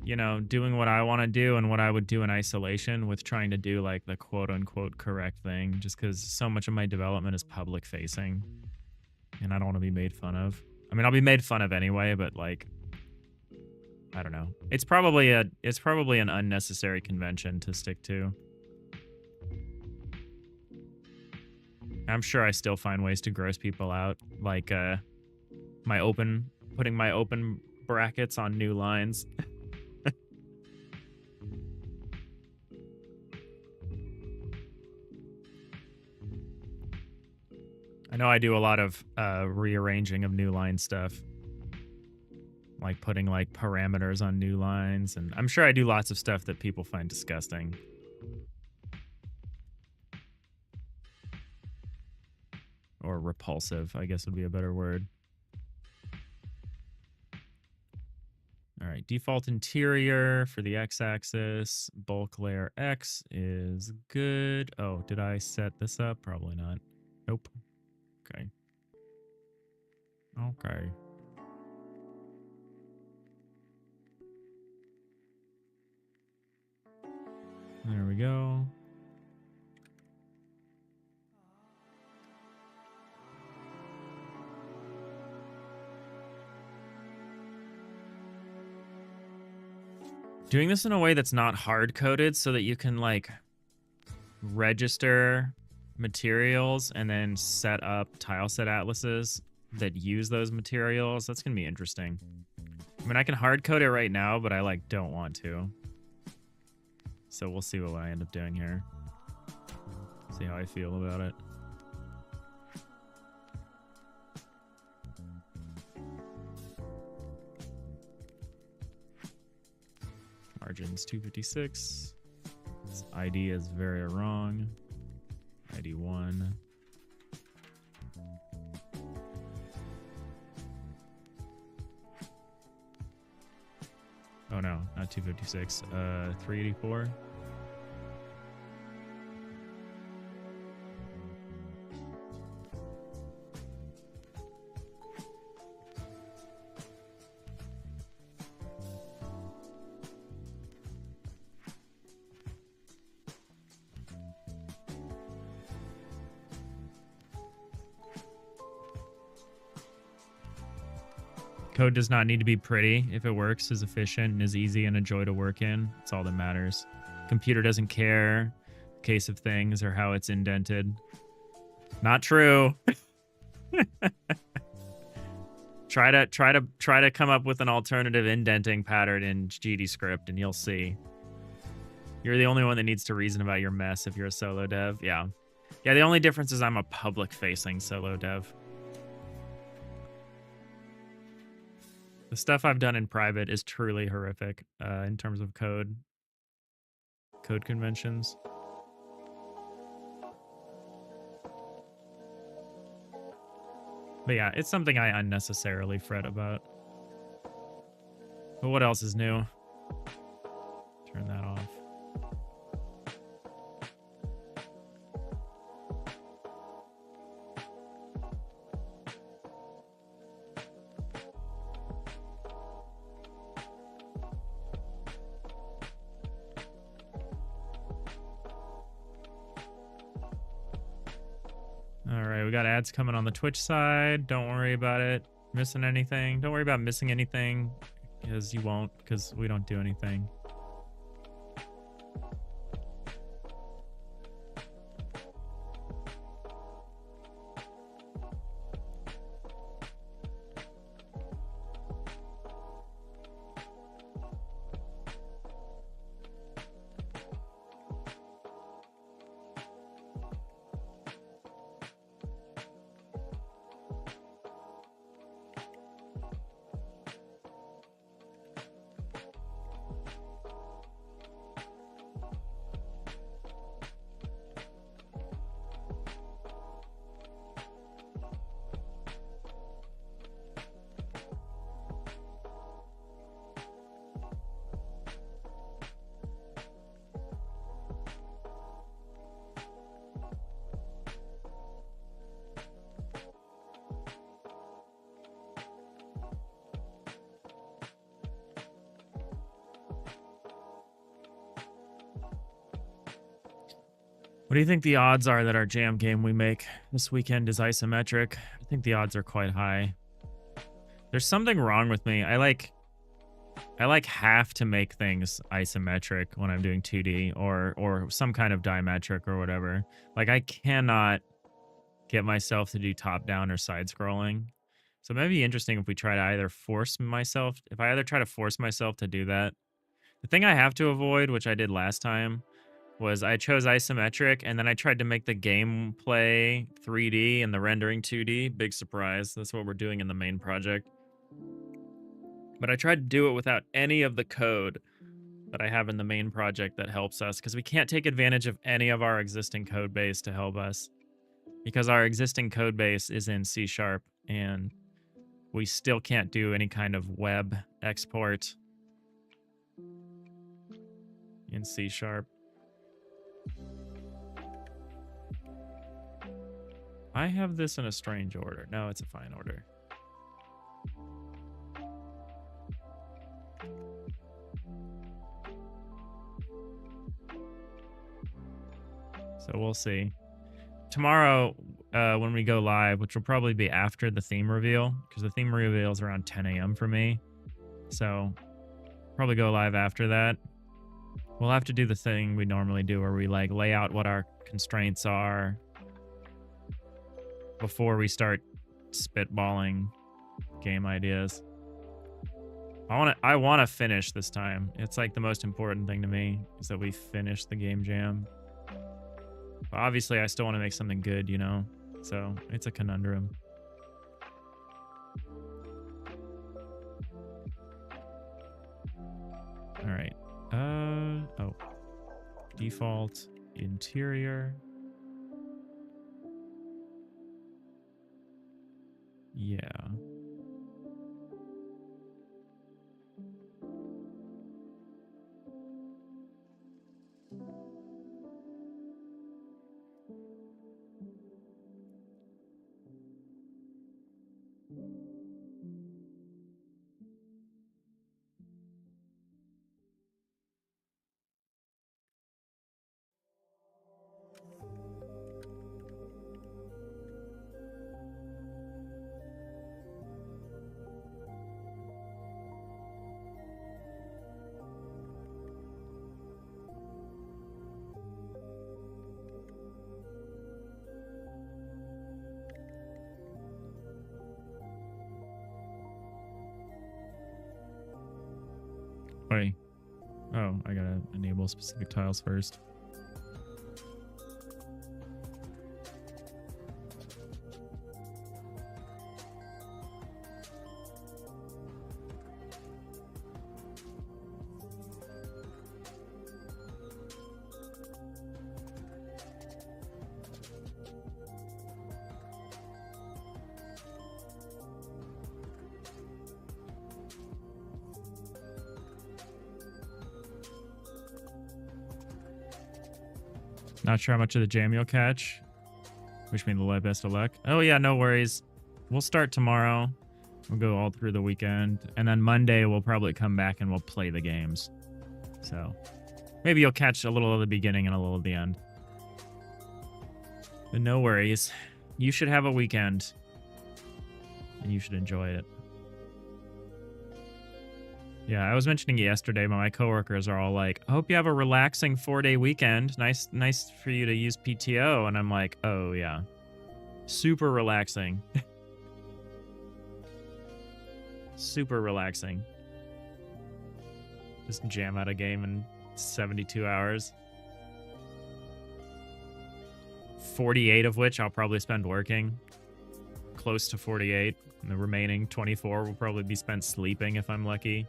you know, doing what I want to do and what I would do in isolation with trying to do like the quote unquote correct thing, just because so much of my development is public facing and I don't want to be made fun of. I mean, I'll be made fun of anyway, but like, I don't know. It's probably an unnecessary convention to stick to. I'm sure I still find ways to gross people out, like putting my open brackets on new lines. I know I do a lot of rearranging of new line stuff. Like putting like parameters on new lines, and I'm sure I do lots of stuff that people find disgusting. Or repulsive, I guess would be a better word. All right, default interior for the x-axis, bulk layer X is good. Oh, did I set this up? Probably not. Nope. Okay. Okay. There we go. Doing this in a way that's not hard-coded so that you can, like, register materials and then set up tileset atlases that use those materials. That's going to be interesting. I mean, I can hard-code it right now, but I, like, don't want to. So we'll see what I end up doing here. See how I feel about it. Margins 256. This ID is very wrong. ID 1. Oh no, not 256. 384. Code does not need to be pretty. If it works, is efficient, and is easy and a joy to work in, that's all that matters. Computer doesn't care, case of things, or how it's indented. Not true. Try to come up with an alternative indenting pattern in GDScript, and you'll see. You're the only one that needs to reason about your mess if you're a solo dev. Yeah. Yeah, the only difference is I'm a public-facing solo dev. The stuff I've done in private is truly horrific in terms of code conventions. But yeah, it's something I unnecessarily fret about. But what else is new? Turn that off. All right, we got ads coming on the Twitch side. Don't worry about it. Missing anything? Don't worry about missing anything, because you won't, because we don't do anything. What do you think the odds are that our jam game we make this weekend is isometric? I think the odds are quite high. There's something wrong with me. I like have to make things isometric when I'm doing 2D or some kind of dimetric or whatever. Like I cannot get myself to do top down or side scrolling. So it might be interesting if we try to either force myself to do that. The thing I have to avoid, which I did last time, was I chose isometric, and then I tried to make the gameplay 3D and the rendering 2D. Big surprise. That's what we're doing in the main project. But I tried to do it without any of the code that I have in the main project that helps us, because we can't take advantage of any of our existing code base to help us. Because our existing code base is in C#, and we still can't do any kind of web export in C#. I have this in a strange order. No, it's a fine order. So we'll see. Tomorrow, when we go live, which will probably be after the theme reveal, because the theme reveal is around 10 a.m. for me. So probably go live after that. We'll have to do the thing we normally do where we like lay out what our constraints are before we start spitballing game ideas. I want to finish this time. It's like the most important thing to me is that we finish the game jam. But obviously, I still want to make something good, you know? So it's a conundrum. All right. Oh. Default interior. Yeah. Wait. Oh, I gotta enable specific tiles first. Not sure how much of the jam you'll catch. Wish me the best of luck. Oh yeah, no worries. We'll start tomorrow. We'll go all through the weekend. And then Monday we'll probably come back and we'll play the games. So maybe you'll catch a little of the beginning and a little of the end. But no worries. You should have a weekend. And you should enjoy it. Yeah, I was mentioning yesterday, but my coworkers are all like, I hope you have a relaxing 4-day weekend. Nice for you to use PTO. And I'm like, oh, yeah. Super relaxing. Super relaxing. Just jam out a game in 72 hours. 48 of which I'll probably spend working. Close to 48. And the remaining 24 will probably be spent sleeping if I'm lucky.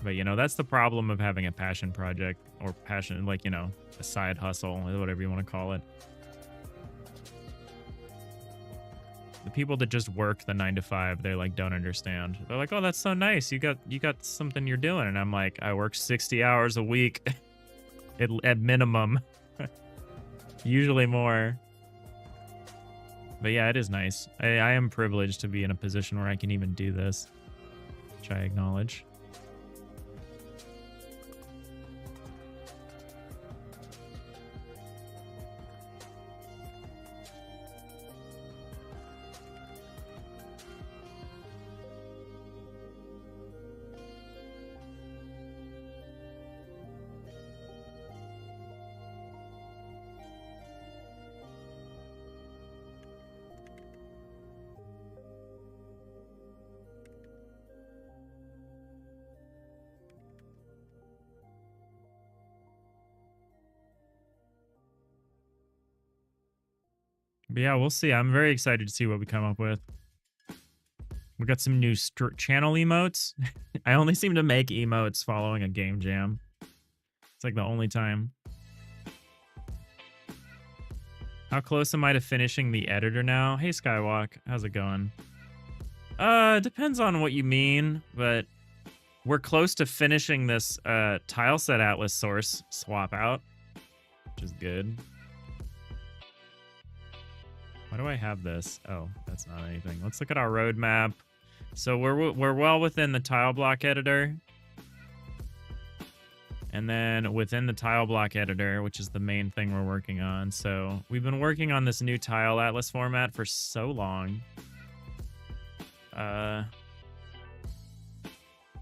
But, you know, that's the problem of having a passion project or passion, like, you know, a side hustle, whatever you want to call it. The people that just work the 9 to 5, they like don't understand. They're like, "Oh, that's so nice. You got something you're doing." And I'm like, "I work 60 hours a week at minimum. Usually more." But yeah, it is nice. I am privileged to be in a position where I can even do this, which I acknowledge. But yeah, we'll see. I'm very excited to see what we come up with. We got some new channel emotes. I only seem to make emotes following a game jam. It's like the only time. How close am I to finishing the editor now? Hey, Skywalk. How's it going? Depends on what you mean, but we're close to finishing this tileset atlas source swap out, which is good. Why do I have this? Oh, that's not anything. Let's look at our roadmap. So we're well within the tile block editor. And then within the tile block editor, which is the main thing we're working on. So we've been working on this new tile atlas format for so long.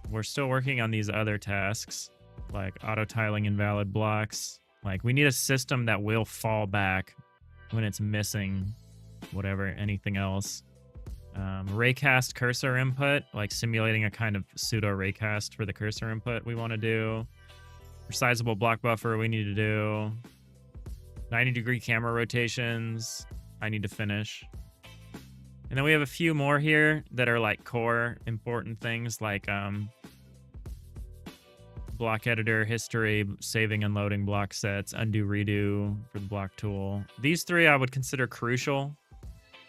We're still working on these other tasks, like auto-tiling invalid blocks. Like, we need a system that will fall back when it's missing whatever, anything else. Raycast cursor input, like simulating a kind of pseudo raycast for the cursor input we want to do. Resizable block buffer we need to do. 90-degree camera rotations I need to finish. And then we have a few more here that are like core important things, like block editor, history, saving and loading block sets, undo, redo for the block tool. These three I would consider crucial.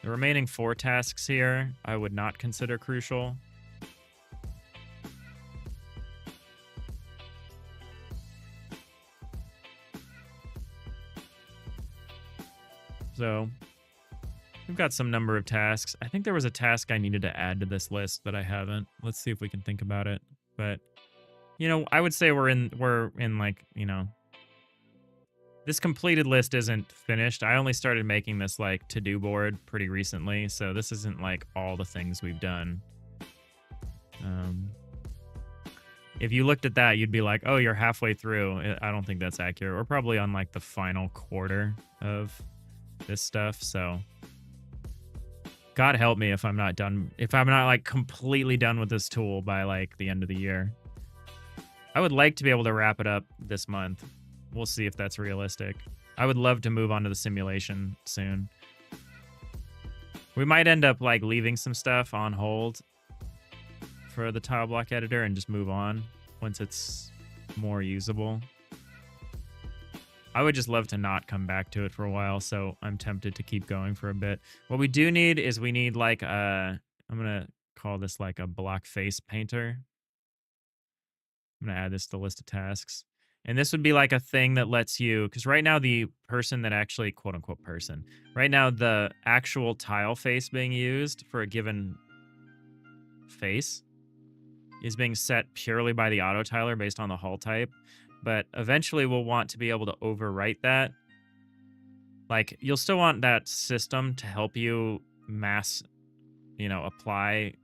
The remaining 4 tasks here I would not consider crucial. So we've got some number of tasks. I think there was a task I needed to add to this list that I haven't. Let's see if we can think about it. But, you know, I would say we're in like, you know, this completed list isn't finished. I only started making this like to-do board pretty recently, so this isn't like all the things we've done. If you looked at that, you'd be like, oh, you're halfway through. I don't think that's accurate. We're probably on like the final quarter of this stuff, so God help me if I'm not done, if I'm not like completely done with this tool by like the end of the year. I would like to be able to wrap it up this month. We'll see if that's realistic. I would love to move on to the simulation soon. We might end up like leaving some stuff on hold for the tile block editor and just move on once it's more usable. I would just love to not come back to it for a while, so I'm tempted to keep going for a bit. What we do need is we need like a, I'm gonna call this like a block face painter. I'm gonna add this to the list of tasks. And this would be like a thing that lets you, because right now the person that actually, quote unquote person, right now the actual tile face being used for a given face is being set purely by the autotiler based on the hull type. But eventually we'll want to be able to overwrite that. Like, you'll still want that system to help you mass, you know, apply.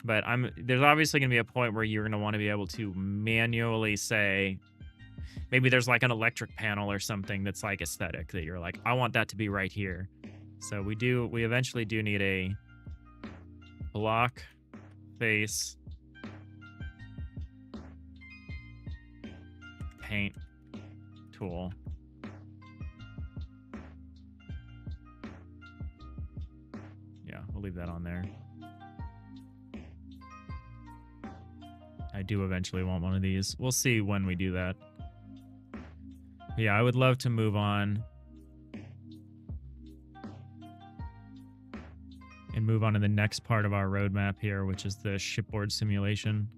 But there's obviously going to be a point where you're going to want to be able to manually say, maybe there's like an electric panel or something that's like aesthetic that you're like, I want that to be right here. So we eventually do need a block face paint tool. Yeah, we'll leave that on there. I do eventually want one of these. We'll see when we do that. But yeah, I would love to move on and move on to the next part of our roadmap here, which is the shipboard simulation.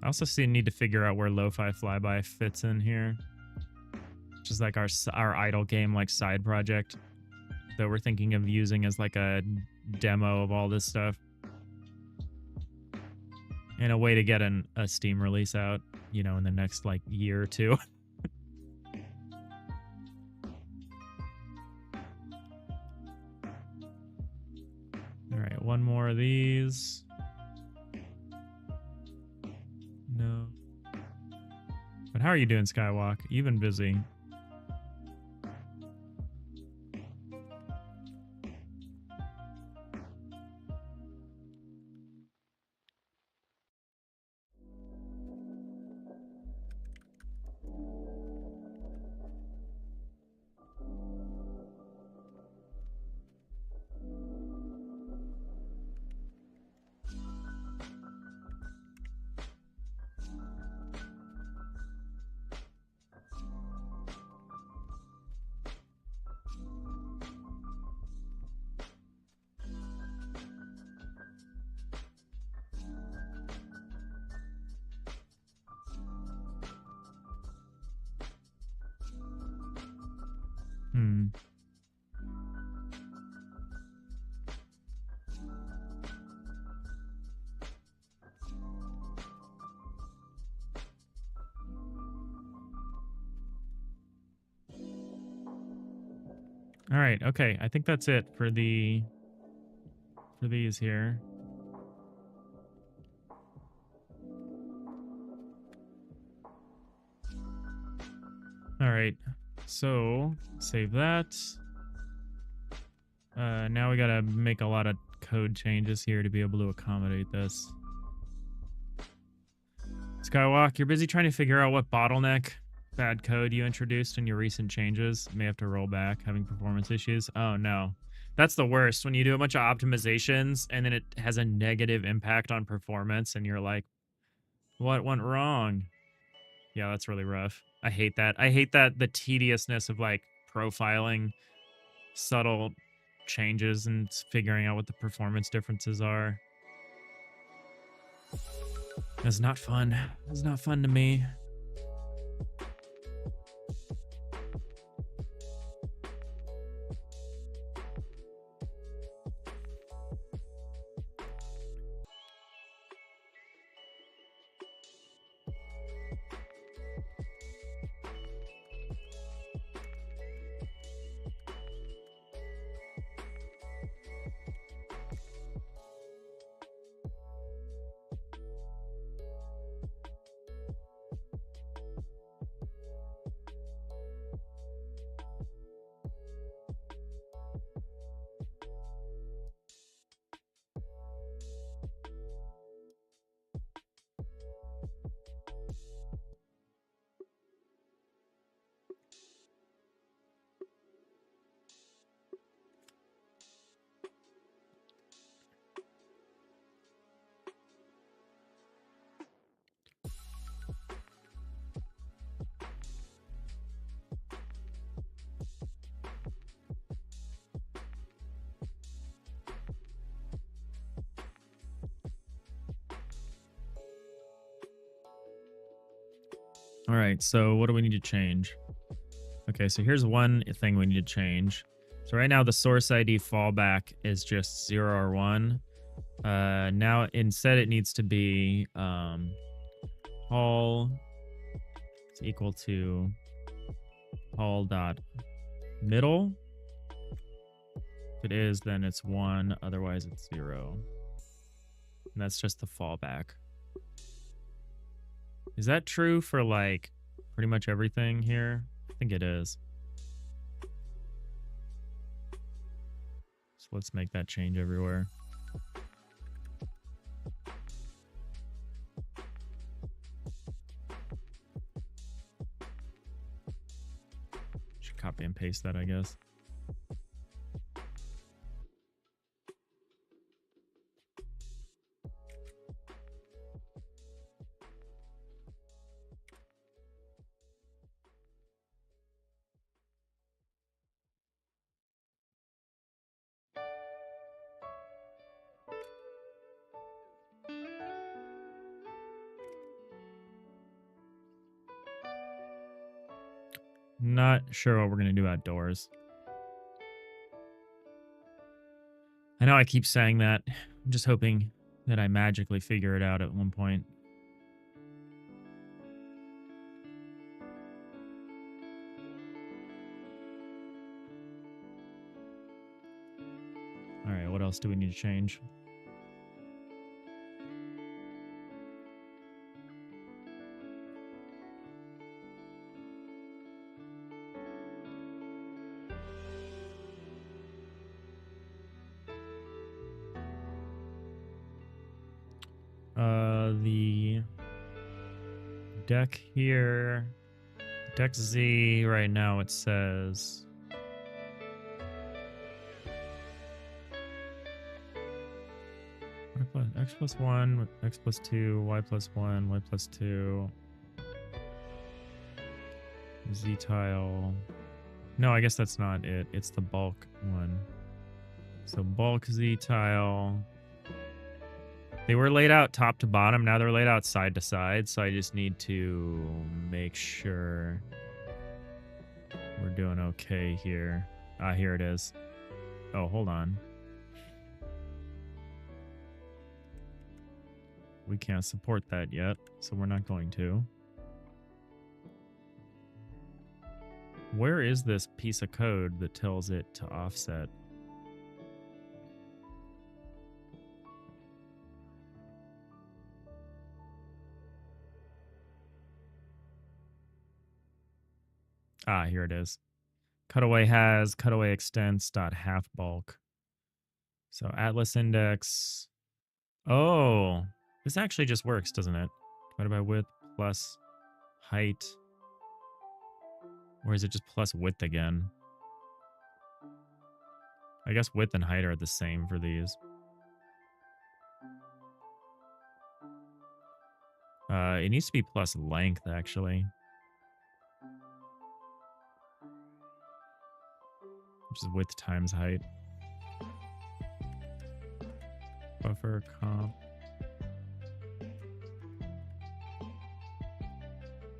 I also need to figure out where Lo-Fi Flyby fits in here, which is like our idle game like side project that we're thinking of using as like a demo of all this stuff and a way to get a Steam release out, you know, in the next like year or two. All right, one more of these. No. But how are you doing, Skywalk? You've been busy. All right, okay. I think that's it for these here. All right. So, save that. Now we got to make a lot of code changes here to be able to accommodate this. Skywalk, you're busy trying to figure out what bottleneck bad code you introduced in your recent changes. You may have to roll back, having performance issues. Oh no, that's the worst when you do a bunch of optimizations and then it has a negative impact on performance and you're like, what went wrong? Yeah, that's really rough. I hate that. I hate that, the tediousness of like profiling subtle changes and figuring out what the performance differences are. It's not fun. It's not fun to me. All right, so what do we need to change? Okay, so here's one thing we need to change. So right now the source ID fallback is just 0 or 1. Now instead it needs to be all is equal to all dot middle. If it is, then it's 1, otherwise it's 0. And that's just the fallback. Is that true for like pretty much everything here? I think it is. So let's make that change everywhere. Should copy and paste that, I guess. Not sure what we're going to do outdoors. I know I keep saying that. I'm just hoping that I magically figure it out at one point. All right, what else do we need to change? The deck here, deck Z right now it says x plus 1, x plus 2, y plus 1, y plus 2, Z tile. No, I guess that's not it. It's the bulk one. So bulk Z tile. They were laid out top to bottom. Now they're laid out side to side. So I just need to make sure we're doing okay here. Ah, here it is. Oh, hold on. We can't support that yet, so we're not going to. Where is this piece of code that tells it to offset? Ah, here it is. Cutaway has cutaway extents dot half bulk. So atlas index. Oh, this actually just works, doesn't it? Divided by width plus height. Or is it just plus width again? I guess width and height are the same for these. It needs to be plus length, actually. Which is width times height. Buffer comp.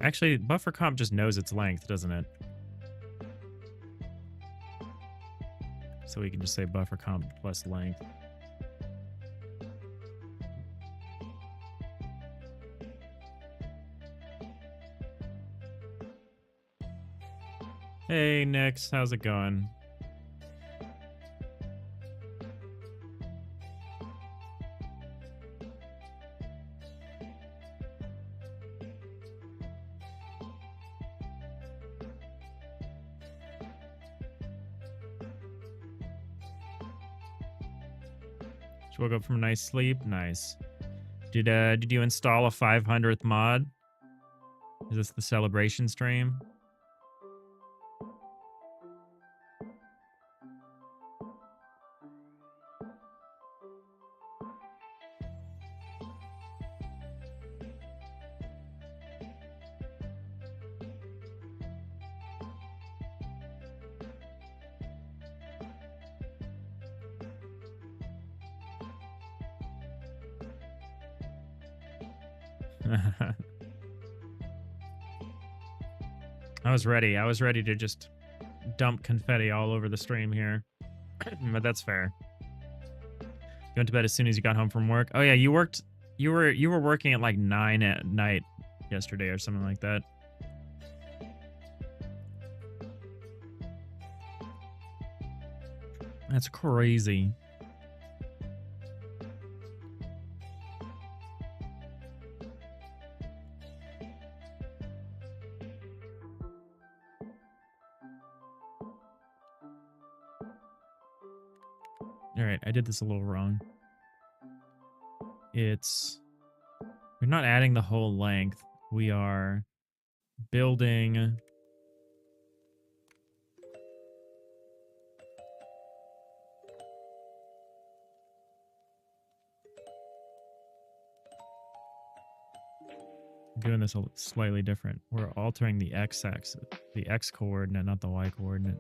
Actually, buffer comp just knows its length, doesn't it? So we can just say buffer comp plus length. Hey, Nix, how's it going? Just woke up from a nice sleep. Nice. Did you install a 500th mod? Is this the celebration stream? I was ready. I was ready to just dump confetti all over the stream here. But that's fair. You went to bed as soon as you got home from work. Oh yeah, you were working at like 9 at night yesterday or something like that. That's crazy. All right, I did this a little wrong. We're not adding the whole length. We are building. Doing this slightly different. We're altering the x-axis, the x coordinate, not the y coordinate.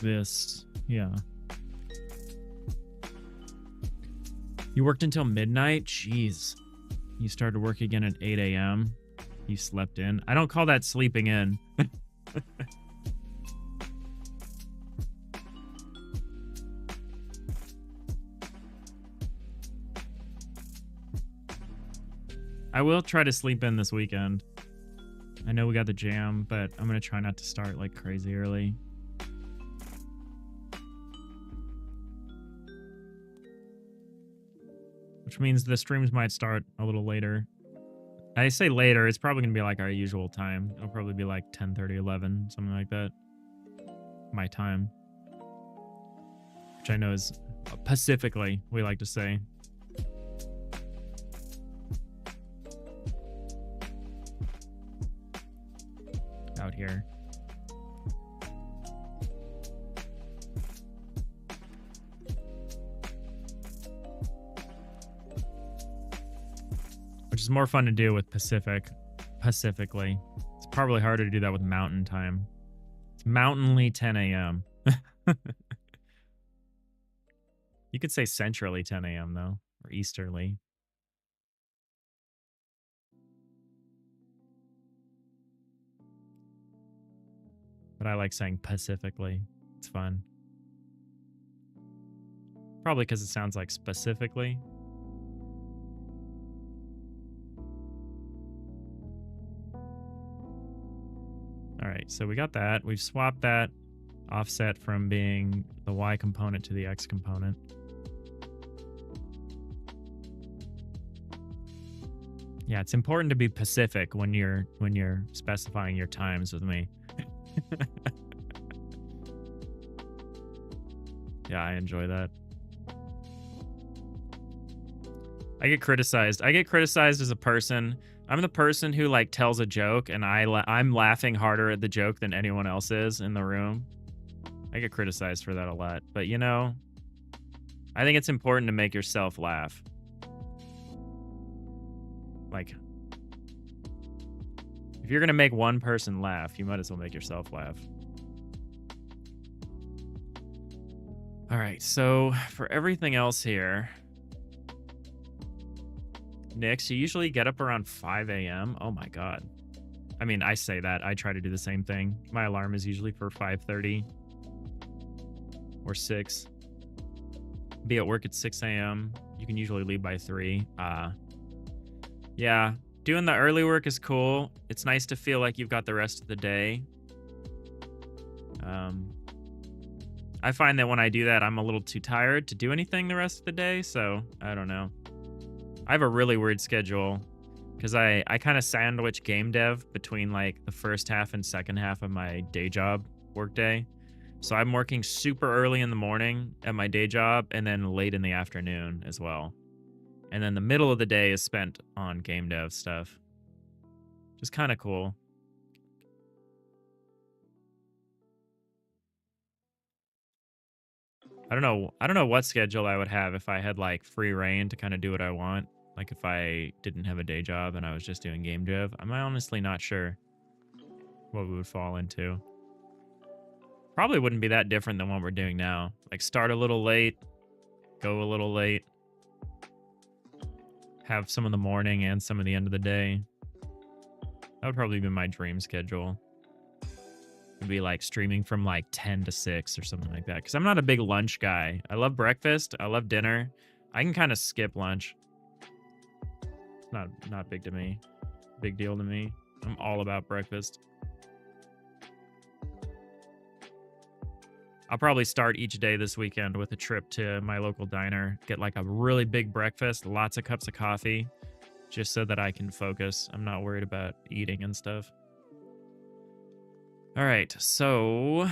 This, yeah. You worked until midnight? Jeez. You started work again at 8 a.m. You slept in. I don't call that sleeping in. I will try to sleep in this weekend. I know we got the jam, but I'm going to try not to start like crazy early. Which means the streams might start a little later. I say later, it's probably going to be like our usual time. It'll probably be like 10:30, 11, something like that. My time. Which I know is Pacifically, we like to say. Out here. Which is more fun to do with Pacifically. It's probably harder to do that with Mountain Time. It's Mountainly 10 a.m. You could say Centrally 10 a.m. though, or Easterly. But I like saying Pacifically. It's fun. Probably because it sounds like specifically. All right, so we got that. We've swapped that offset from being the Y component to the X component. Yeah, it's important to be Pacific when you're specifying your times with me. Yeah, I enjoy that. I get criticized. I get criticized as a person. I'm the person who like tells a joke and I'm laughing harder at the joke than anyone else is in the room. I get criticized for that a lot. But you know, I think it's important to make yourself laugh. Like, if you're gonna make one person laugh, you might as well make yourself laugh. All right, so for everything else here, Nix, you usually get up around 5 a.m. Oh my god. I mean, I say that. I try to do the same thing. My alarm is usually for 5:30 or 6. Be at work at 6 a.m. You can usually leave by 3. Yeah, doing the early work is cool. It's nice to feel like you've got the rest of the day. I find that when I do that, I'm a little too tired to do anything the rest of the day, so I don't know. I have a really weird schedule. Because I kind of sandwich game dev between like the first half and second half of my day job workday. So I'm working super early in the morning at my day job and then late in the afternoon as well. And then the middle of the day is spent on game dev stuff. Just kind of cool. I don't know what schedule I would have if I had like free reign to kind of do what I want. Like if I didn't have a day job and I was just doing game dev. I'm honestly not sure what we would fall into. Probably wouldn't be that different than what we're doing now. Like start a little late, go a little late, have some of the morning and some of the end of the day. That would probably be my dream schedule. It'd be like streaming from like 10 to 6 or something like that. Because I'm not a big lunch guy. I love breakfast. I love dinner. I can kind of skip lunch. Not big to me. Big deal to me. I'm all about breakfast. I'll probably start each day this weekend with a trip to my local diner. Get like a really big breakfast, lots of cups of coffee, just so that I can focus. I'm not worried about eating and stuff. All right, so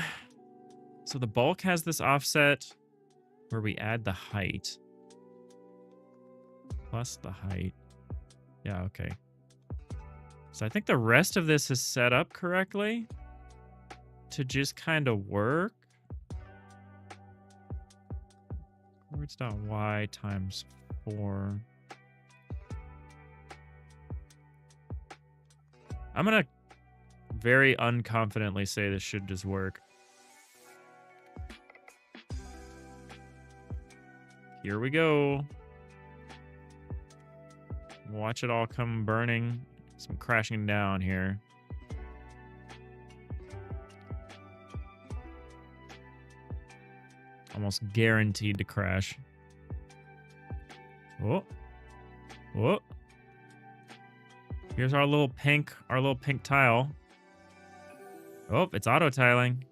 the bulk has this offset where we add the height. Plus the height. Yeah, okay. So I think the rest of this is set up correctly to just kind of work. Chords.y times 4. I'm going to very unconfidently say this should just work. Here we go. Watch it all come burning. Some crashing down here. Almost guaranteed to crash. Oh. Oh. Here's our little pink tile. Oh, it's auto-tiling.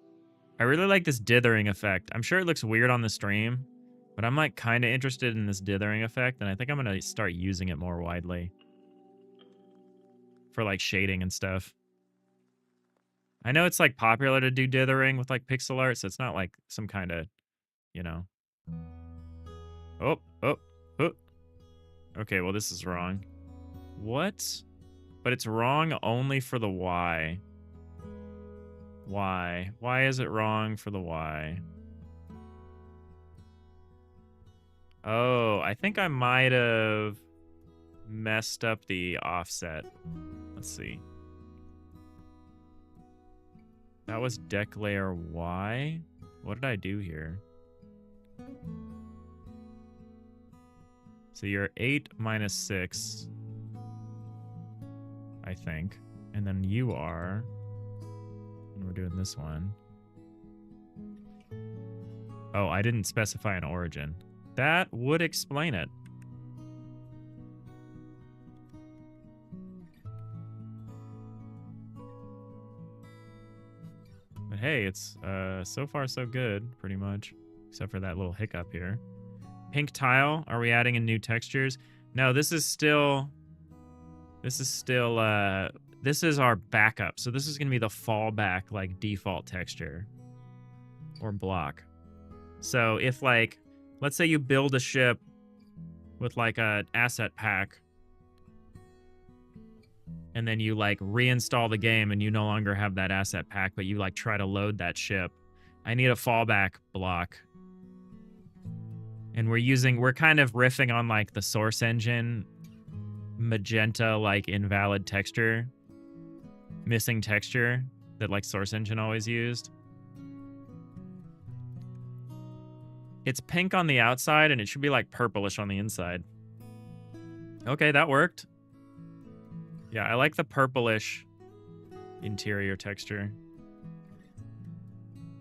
I really like this dithering effect. I'm sure it looks weird on the stream, but I'm like kind of interested in this dithering effect, and I think I'm going to start using it more widely. For like shading and stuff. I know it's like popular to do dithering with like pixel art, so it's not like some kind of, you know. Oh. Okay, well this is wrong. What? But it's wrong only for the Y. Why? Why is it wrong for the Y? Oh, I think I might have messed up the offset. Let's see. That was deck layer Y. What did I do here? So you're 8 minus 6, I think. And then you are, and we're doing this one. Oh, I didn't specify an origin. That would explain it. But hey, it's so far so good, pretty much. Except for that little hiccup here. Pink tile, are we adding in new textures? No, this is our backup. So this is gonna be the fallback, like, default texture. Or block. So if, like, let's say you build a ship with, like, an asset pack, and then you, like, reinstall the game and you no longer have that asset pack, but you, like, try to load that ship, I need a fallback block. And we're kind of riffing on, like, the Source Engine magenta, like, invalid texture, missing texture that, like, Source Engine always used. It's pink on the outside, and it should be, like, purplish on the inside. Okay, that worked. Yeah, I like the purplish interior texture.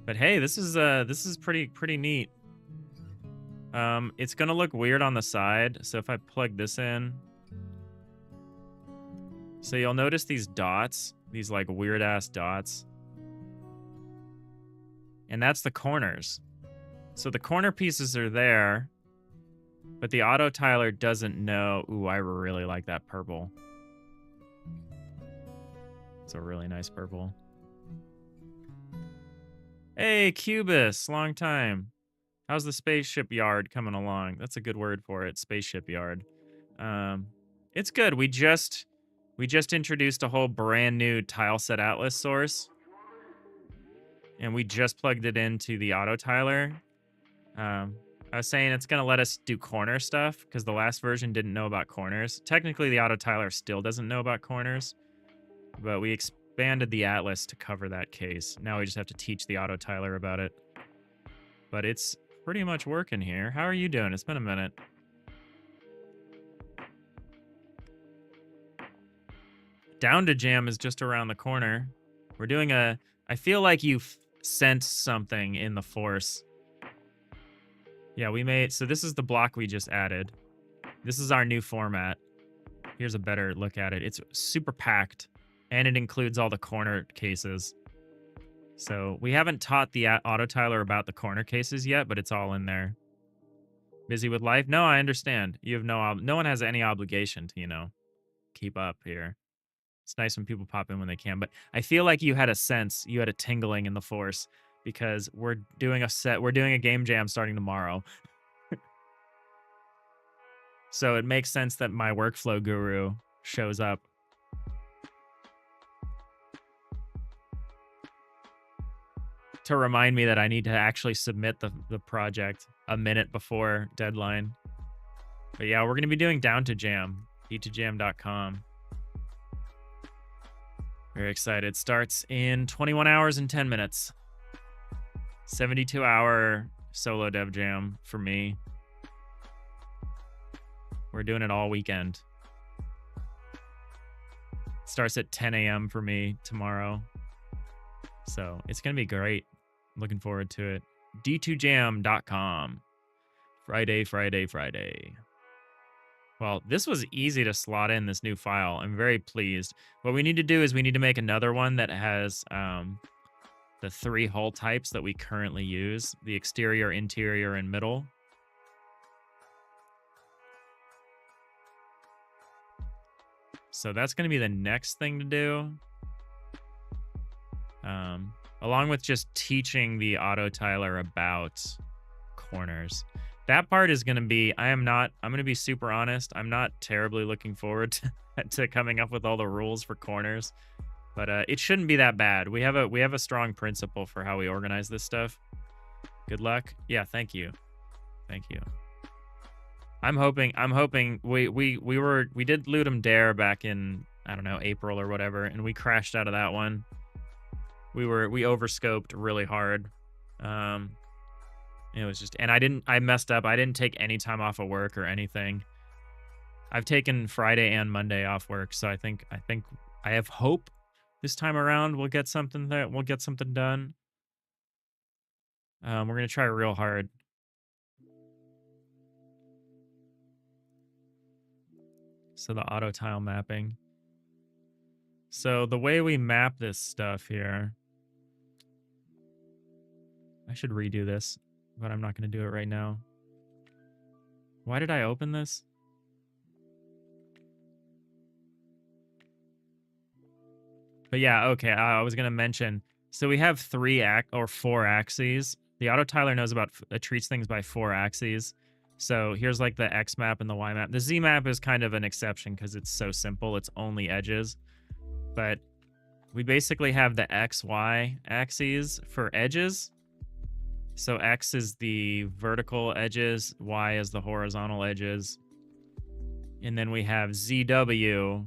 But hey, this is pretty neat. It's gonna look weird on the side, so if I plug this in, so you'll notice these dots, these like weird ass dots, and that's the corners. So the corner pieces are there, but the auto tiler doesn't know. Ooh, I really like that purple. It's a really nice purple. Hey, Cubus, long time. How's the spaceship yard coming along? That's a good word for it, spaceship yard. It's good. We just introduced a whole brand new tileset atlas source, and we just plugged it into the autotiler. I was saying it's gonna let us do corner stuff because the last version didn't know about corners. Technically, the autotiler still doesn't know about corners, but we expanded the atlas to cover that case. Now we just have to teach the autotiler about it. But it's pretty much working here. How are you doing? It's been a minute. Down to Jam is just around the corner. We're doing a... I feel like you've sensed something in the Force. Yeah, we made... So this is the block we just added. This is our new format. Here's a better look at it. It's super packed, and it includes all the corner cases. So we haven't taught the autotiler about the corner cases yet, but it's all in there. Busy with life? No, I understand. You have no one has any obligation to, you know, keep up here. It's nice when people pop in when they can, but I feel like you had a sense, you had a tingling in the Force because we're doing a game jam starting tomorrow. So it makes sense that my workflow guru shows up. To remind me that I need to actually submit the project a minute before deadline. But yeah, we're going to be doing Down to Jam, d2jam.com. Very excited. Starts in 21 hours and 10 minutes. 72-hour solo dev jam for me. We're doing it all weekend. Starts at 10 a.m. for me tomorrow. So it's going to be great. Looking forward to it. d2jam.com. Friday. Well, this was easy to slot in, this new file. I'm very pleased. What we need to do is we need to make another one that has the 3 hull types that we currently use. The exterior, interior, and middle. So that's going to be the next thing to do. Along with just teaching the autotiler about corners. That part is going to be, I'm going to be super honest. I'm not terribly looking forward to coming up with all the rules for corners, but it shouldn't be that bad. We have a strong principle for how we organize this stuff. Good luck. Yeah, thank you. Thank you. I'm hoping we did Ludum Dare back in, I don't know, April or whatever, and we crashed out of that one. We overscoped really hard. It was just, and I messed up. I didn't take any time off of work or anything. I've taken Friday and Monday off work, so I think I have hope this time around we'll get something done. We're gonna try real hard. So the auto tile mapping. So the way we map this stuff here, I should redo this, but I'm not going to do it right now. Why did I open this? But yeah, okay, I was going to mention, so we have 4 axes. The autotiler knows about, treats things by 4 axes. So here's like the X map and the Y map. The Z map is kind of an exception because it's so simple. It's only edges. But we basically have the X, Y axes for edges. So X is the vertical edges, Y is the horizontal edges. And then we have ZW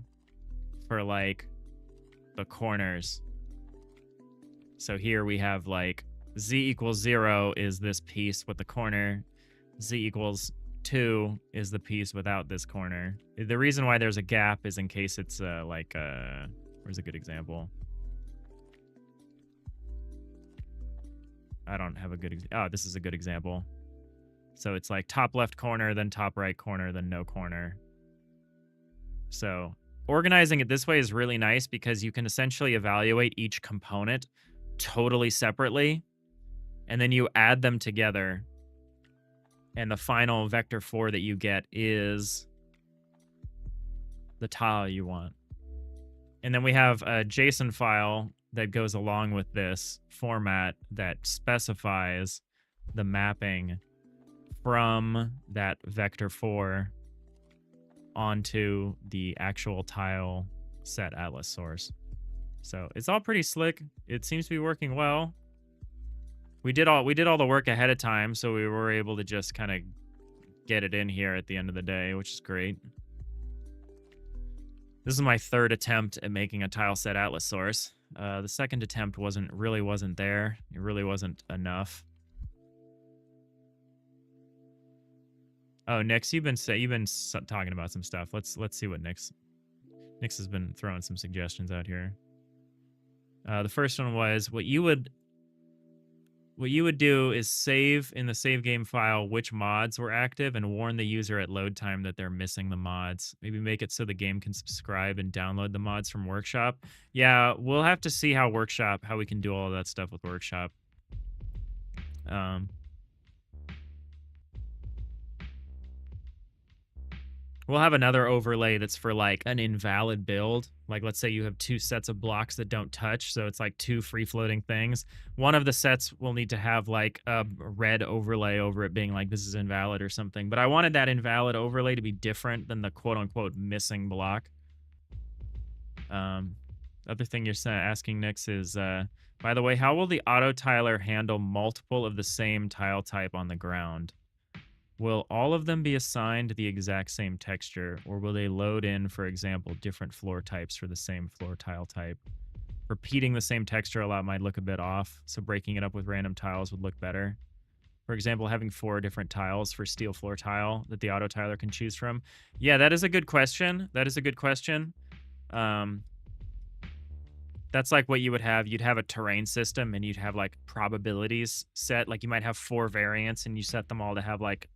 for like the corners. So here we have like Z equals 0 is this piece with the corner. Z equals 2 is the piece without this corner. The reason why there's a gap is in case it's where's a good example? I don't have a good oh, this is a good example. So it's like top left corner, then top right corner, then no corner. So organizing it this way is really nice because you can essentially evaluate each component totally separately, and then you add them together, and the final vector 4 that you get is the tile you want. And then we have a JSON file that goes along with this format that specifies the mapping from that vector 4 onto the actual tile set atlas source. So it's all pretty slick. It seems to be working well. We did all the work ahead of time, so we were able to just kind of get it in here at the end of the day, which is great. This is my third attempt at making a tile set atlas source. The second attempt really wasn't there. It really wasn't enough. Oh, Nix, you've been talking about some stuff. Let's see what Nix has been throwing some suggestions out here. The first one was what you would do is save in the save game file which mods were active and warn the user at load time that they're missing the mods. Maybe make it so the game can subscribe and download the mods from Workshop. Yeah, we'll have to see how we can do all of that stuff with Workshop. We'll have another overlay that's for like an invalid build. Like let's say you have two sets of blocks that don't touch, so it's like two free floating things. One of the sets will need to have like a red overlay over it being like this is invalid or something. But I wanted that invalid overlay to be different than the quote unquote missing block. Other thing you're asking, Nix, is by the way, how will the auto tiler handle multiple of the same tile type on the ground? Will all of them be assigned the exact same texture, or will they load in, for example, different floor types for the same floor tile type? Repeating the same texture a lot might look a bit off, so breaking it up with random tiles would look better. For example, having 4 different tiles for steel floor tile that the auto tiler can choose from. Yeah, that is a good question. That's like what you would have. You'd have a terrain system, and you'd have like probabilities set. Like you might have 4 variants, and you set them all to have like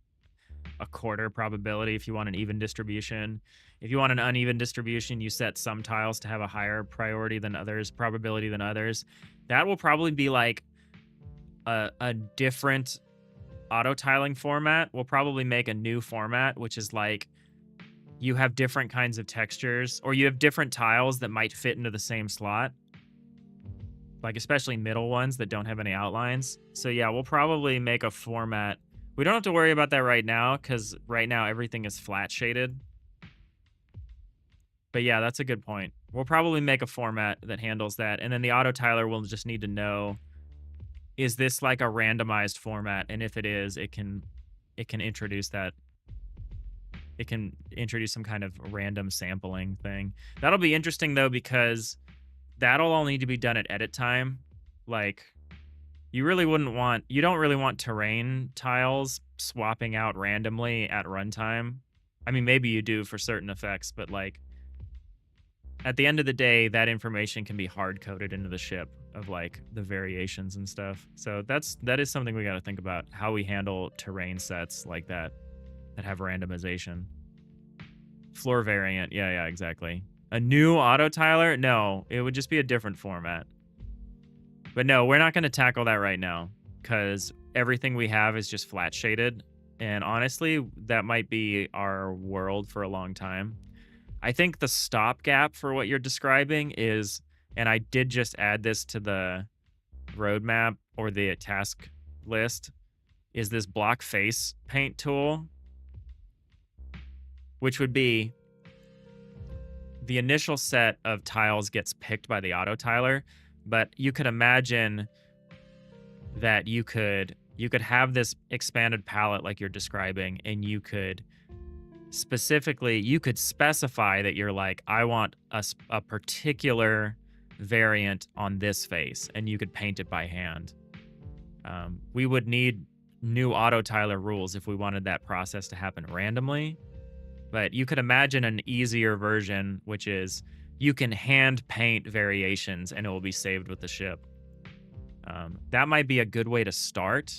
a quarter probability if you want an even distribution. If you want an uneven distribution, you set some tiles to have a higher probability than others. That will probably be like a different auto tiling format. We'll probably make a new format, which is like you have different kinds of textures, or you have different tiles that might fit into the same slot. Like especially middle ones that don't have any outlines. So yeah, we'll probably make a format. We don't have to worry about that right now, because right now everything is flat shaded. But yeah, that's a good point. We'll probably make a format that handles that, and then the auto tiler will just need to know, is this like a randomized format? And if it is, it can introduce that. It can introduce some kind of random sampling thing. That'll be interesting though, because that'll all need to be done at edit time. Like, you don't really want terrain tiles swapping out randomly at runtime. I mean, maybe you do for certain effects, but like at the end of the day, that information can be hard coded into the ship of like the variations and stuff. So that is something we got to think about, how we handle terrain sets like that have randomization. Floor variant, yeah, exactly. A new auto tiler? No, it would just be a different format. But no, we're not going to tackle that right now, because everything we have is just flat shaded. And honestly, that might be our world for a long time. I think the stopgap for what you're describing is, and I did just add this to the roadmap or the task list, is this block face paint tool, which would be the initial set of tiles gets picked by the auto tiler. But you could imagine that you could have this expanded palette like you're describing, and you could specify that you're like, I want a particular variant on this face, and you could paint it by hand. We would need new auto tiler rules if we wanted that process to happen randomly. But you could imagine an easier version, which is you can hand paint variations and it will be saved with the ship. That might be a good way to start.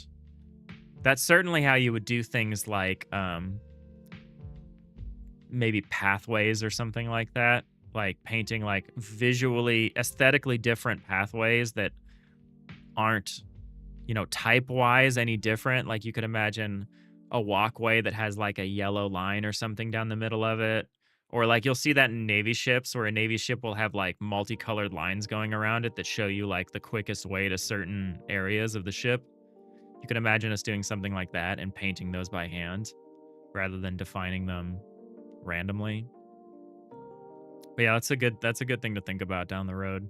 That's certainly how you would do things like maybe pathways or something like that. Like painting like visually, aesthetically different pathways that aren't, type-wise any different. Like you could imagine a walkway that has like a yellow line or something down the middle of it, Or like you'll see that in Navy ships where a Navy ship will have like multicolored lines going around it that show you like the quickest way to certain areas of the ship. You can imagine us doing something like that and painting those by hand rather than defining them randomly. But yeah, that's a good thing to think about down the road.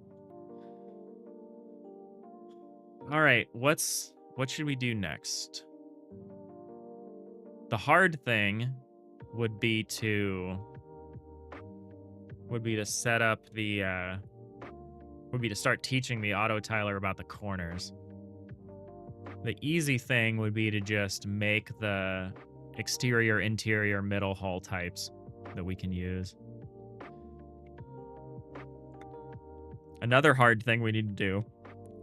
All right, what should we do next? The hard thing would be to set up the would be to start teaching the autotiler about the corners. The easy thing would be to just make the exterior, interior, middle hull types that we can use. Another hard thing we need to do,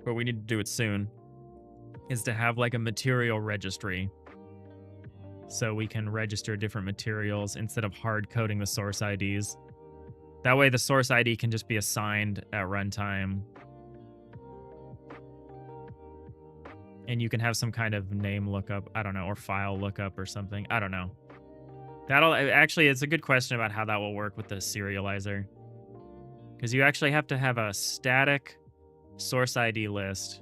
but we need to do it soon, is to have like a material registry. So we can register different materials instead of hard coding the source IDs. That way the source ID can just be assigned at runtime. And you can have some kind of name lookup, I don't know, or file lookup or something. I don't know. Actually, it's a good question about how that will work with the serializer. Because you actually have to have a static source ID list.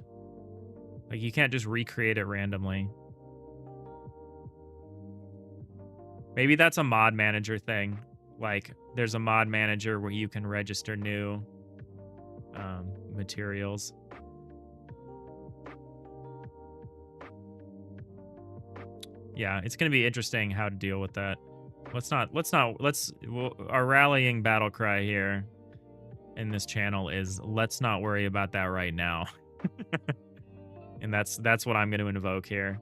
Like you can't just recreate it randomly. Maybe that's a mod manager thing. Like there's a mod manager where you can register new materials. Yeah, it's going to be interesting how to deal with that. Our rallying battle cry here in this channel is let's not worry about that right now. And that's what I'm going to invoke here.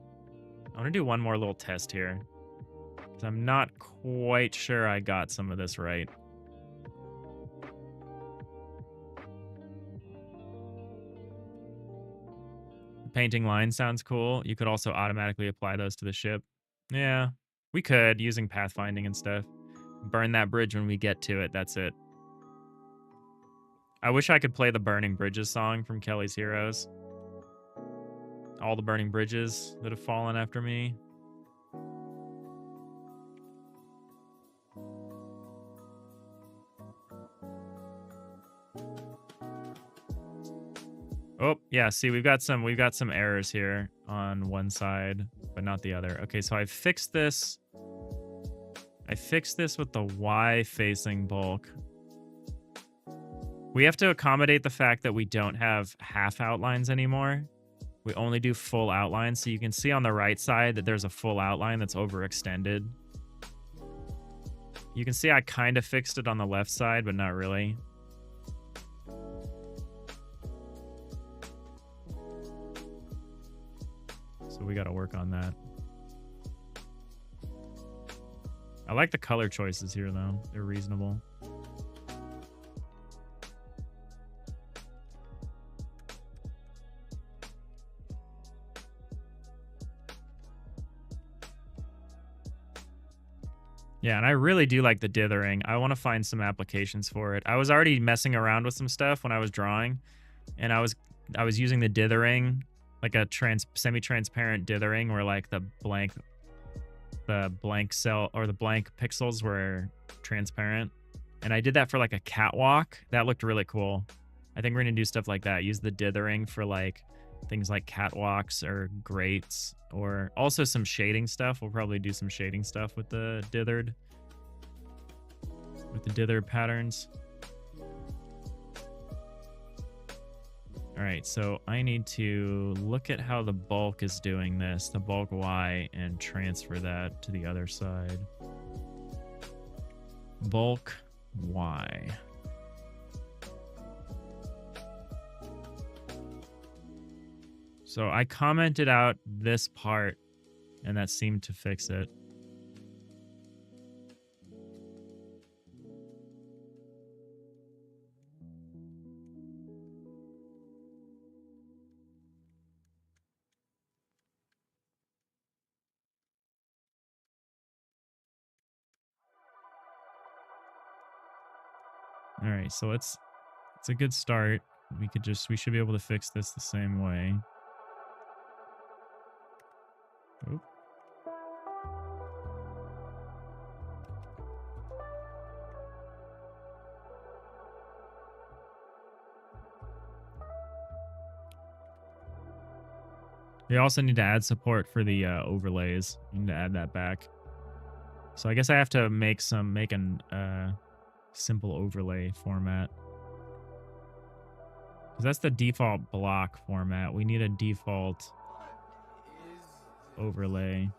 I want to do one more little test here. Because I'm not quite sure I got some of this right. Painting lines sounds cool. You could also automatically apply those to the ship. Yeah, we could, using pathfinding and stuff. Burn that bridge when we get to it, that's it. I wish I could play the Burning Bridges song from Kelly's Heroes. All the burning bridges that have fallen after me. Oh, yeah, see, we've got some errors here on one side, but not the other. Okay, so I fixed this. I fixed this with the Y facing bulk. We have to accommodate the fact that we don't have half outlines anymore. We only do full outlines, so you can see on the right side that there's a full outline that's overextended. You can see I kind of fixed it on the left side, but not really. So we got to work on that. I like the color choices here, though. They're reasonable. Yeah, and I really do like the dithering. I want to find some applications for it. I was already messing around with some stuff when I was drawing, and I was using the dithering, like a semi-transparent dithering where like the blank cell or the blank pixels were transparent. And I did that for like a catwalk. That looked really cool. I think we're going to do stuff like that. Use the dithering for like things like catwalks or grates, or also some shading stuff. We'll probably do some shading stuff with the dithered patterns. All right, so I need to look at how the bulk is doing this, the bulk Y, and transfer that to the other side. Bulk Y. So I commented out this part, and that seemed to fix it. All right, so it's a good start. We should be able to fix this the same way. Oop. We also need to add support for the overlays. We need to add that back. So I guess I have to make an simple overlay format. Because that's the default block format. We need a default overlay.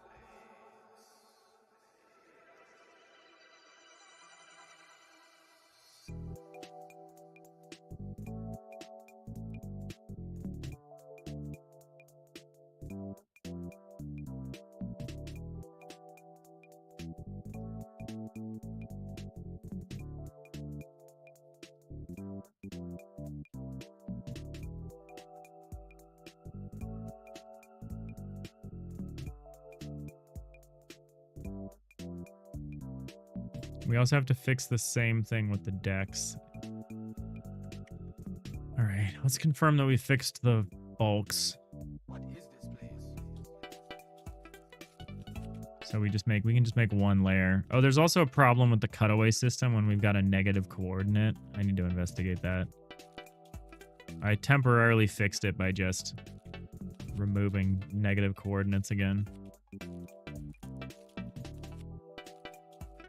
We also have to fix the same thing with the decks. All right, let's confirm that we fixed the bulks. What is this place? So we can just make one layer. Oh, there's also a problem with the cutaway system when we've got a negative coordinate. I need to investigate that. I temporarily fixed it by just removing negative coordinates again.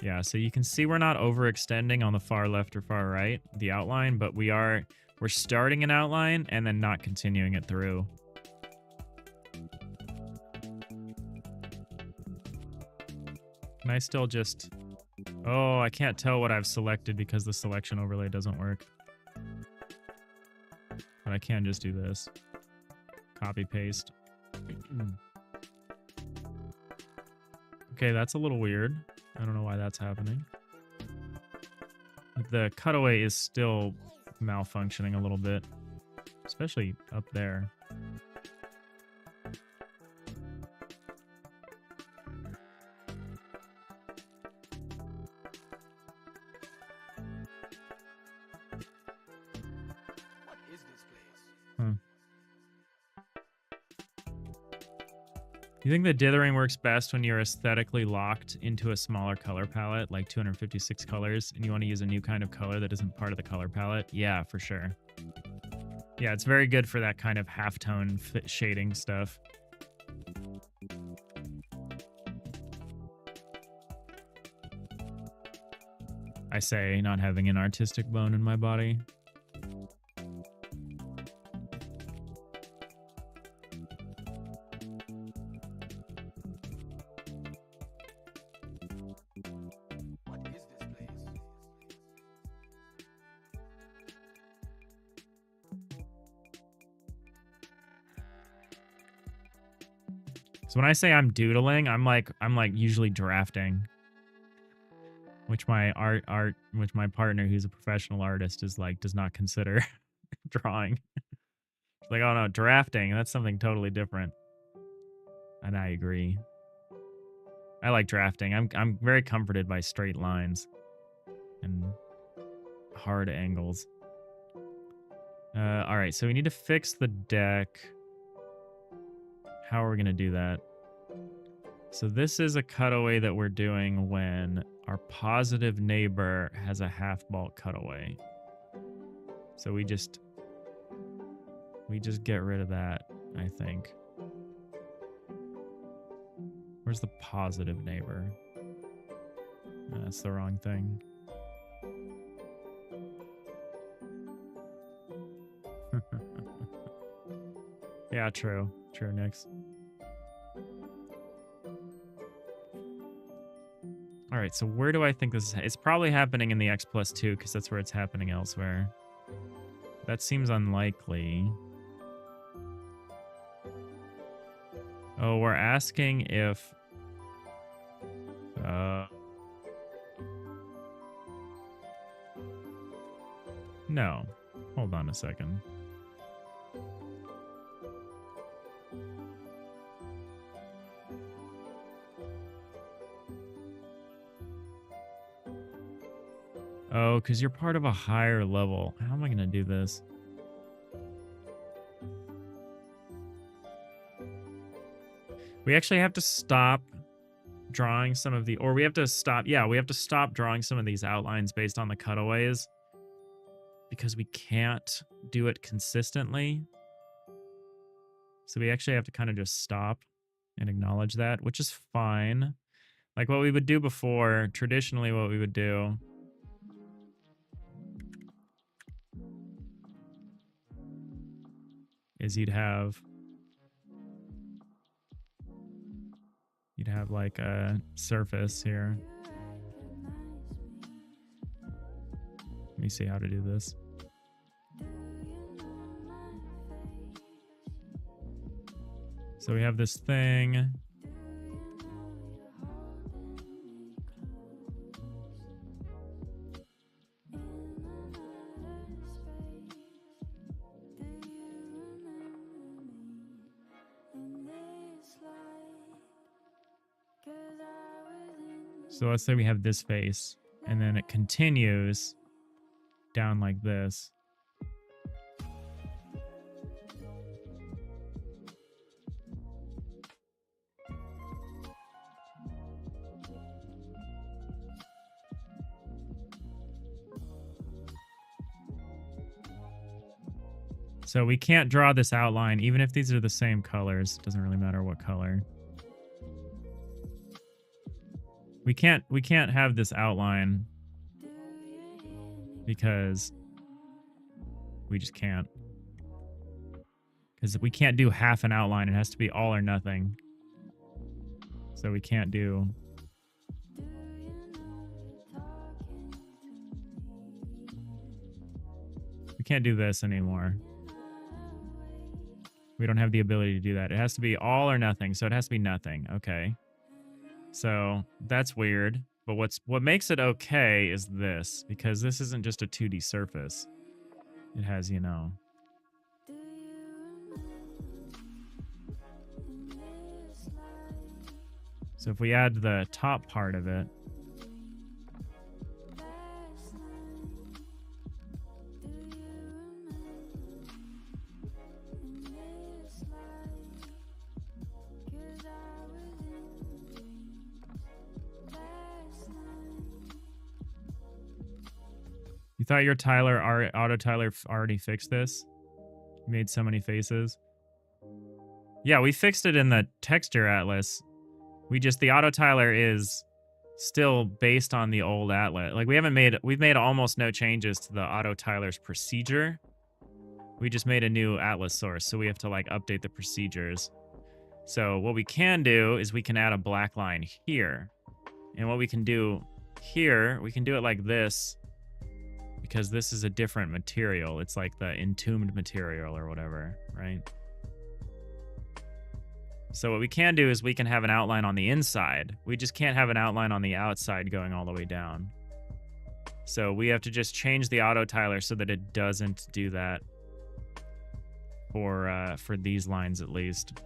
Yeah, so you can see we're not overextending on the far left or far right, the outline, but we're starting an outline and then not continuing it through. Can I still just... Oh, I can't tell what I've selected because the selection overlay doesn't work. But I can just do this. Copy, paste. Okay, that's a little weird. I don't know why that's happening. The cutaway is still malfunctioning a little bit, especially up there. What is this place? Huh. You think the dithering works best when you're aesthetically locked into a smaller color palette, like 256 colors, and you want to use a new kind of color that isn't part of the color palette? Yeah, for sure. Yeah, it's very good for that kind of halftone shading stuff. I say, not having an artistic bone in my body. What is this place? So when I say I'm doodling, I'm like usually drafting. Which my partner, who's a professional artist, is like, does not consider drawing. Like, oh no, drafting, that's something totally different. And I agree. I like drafting. I'm very comforted by straight lines and hard angles. All right, so we need to fix the deck. How are we gonna do that? So this is a cutaway that we're doing when our positive neighbor has a half bulk cutaway. So we just get rid of that, I think. Where's the positive neighbor? That's the wrong thing. Yeah, true. True, Nix. All right, so where do I think this is? It's probably happening in the X+2 because that's where it's happening elsewhere. That seems unlikely. Oh, we're asking if... No. Hold on a second. Oh, because you're part of a higher level. How am I going to do this? We actually have to stop drawing some of the... Or we have to stop... Yeah, we have to stop drawing some of these outlines based on the cutaways. Because we can't do it consistently. So we actually have to kind of just stop and acknowledge that, which is fine. Like what we would do before, traditionally what we would do is you'd have like a surface here. Let me see how to do this. So we have this thing. So let's say we have this face, and then it continues down like this. So we can't draw this outline, even if these are the same colors. It doesn't really matter what color. We can't have this outline because we just can't. Because we can't do half an outline. It has to be all or nothing. So we can't do... We can't do this anymore. We don't have the ability to do that. It has to be all or nothing. So it has to be nothing. Okay. So that's weird. But what makes it okay is this, because this isn't just a 2D surface. It has, you know... So if we add the top part of it, you thought your autotiler already fixed this? You made so many faces. Yeah, we fixed it in the texture atlas. The autotiler is still based on the old atlas. Like we've made almost no changes to the autotiler's procedure. We just made a new atlas source, so we have to like update the procedures. So what we can do is we can add a black line here. And what we can do here, we can do it like this, because this is a different material. It's like the entombed material or whatever, right? So what we can do is we can have an outline on the inside. We just can't have an outline on the outside going all the way down. So we have to just change the autotiler so that it doesn't do that for these lines at least.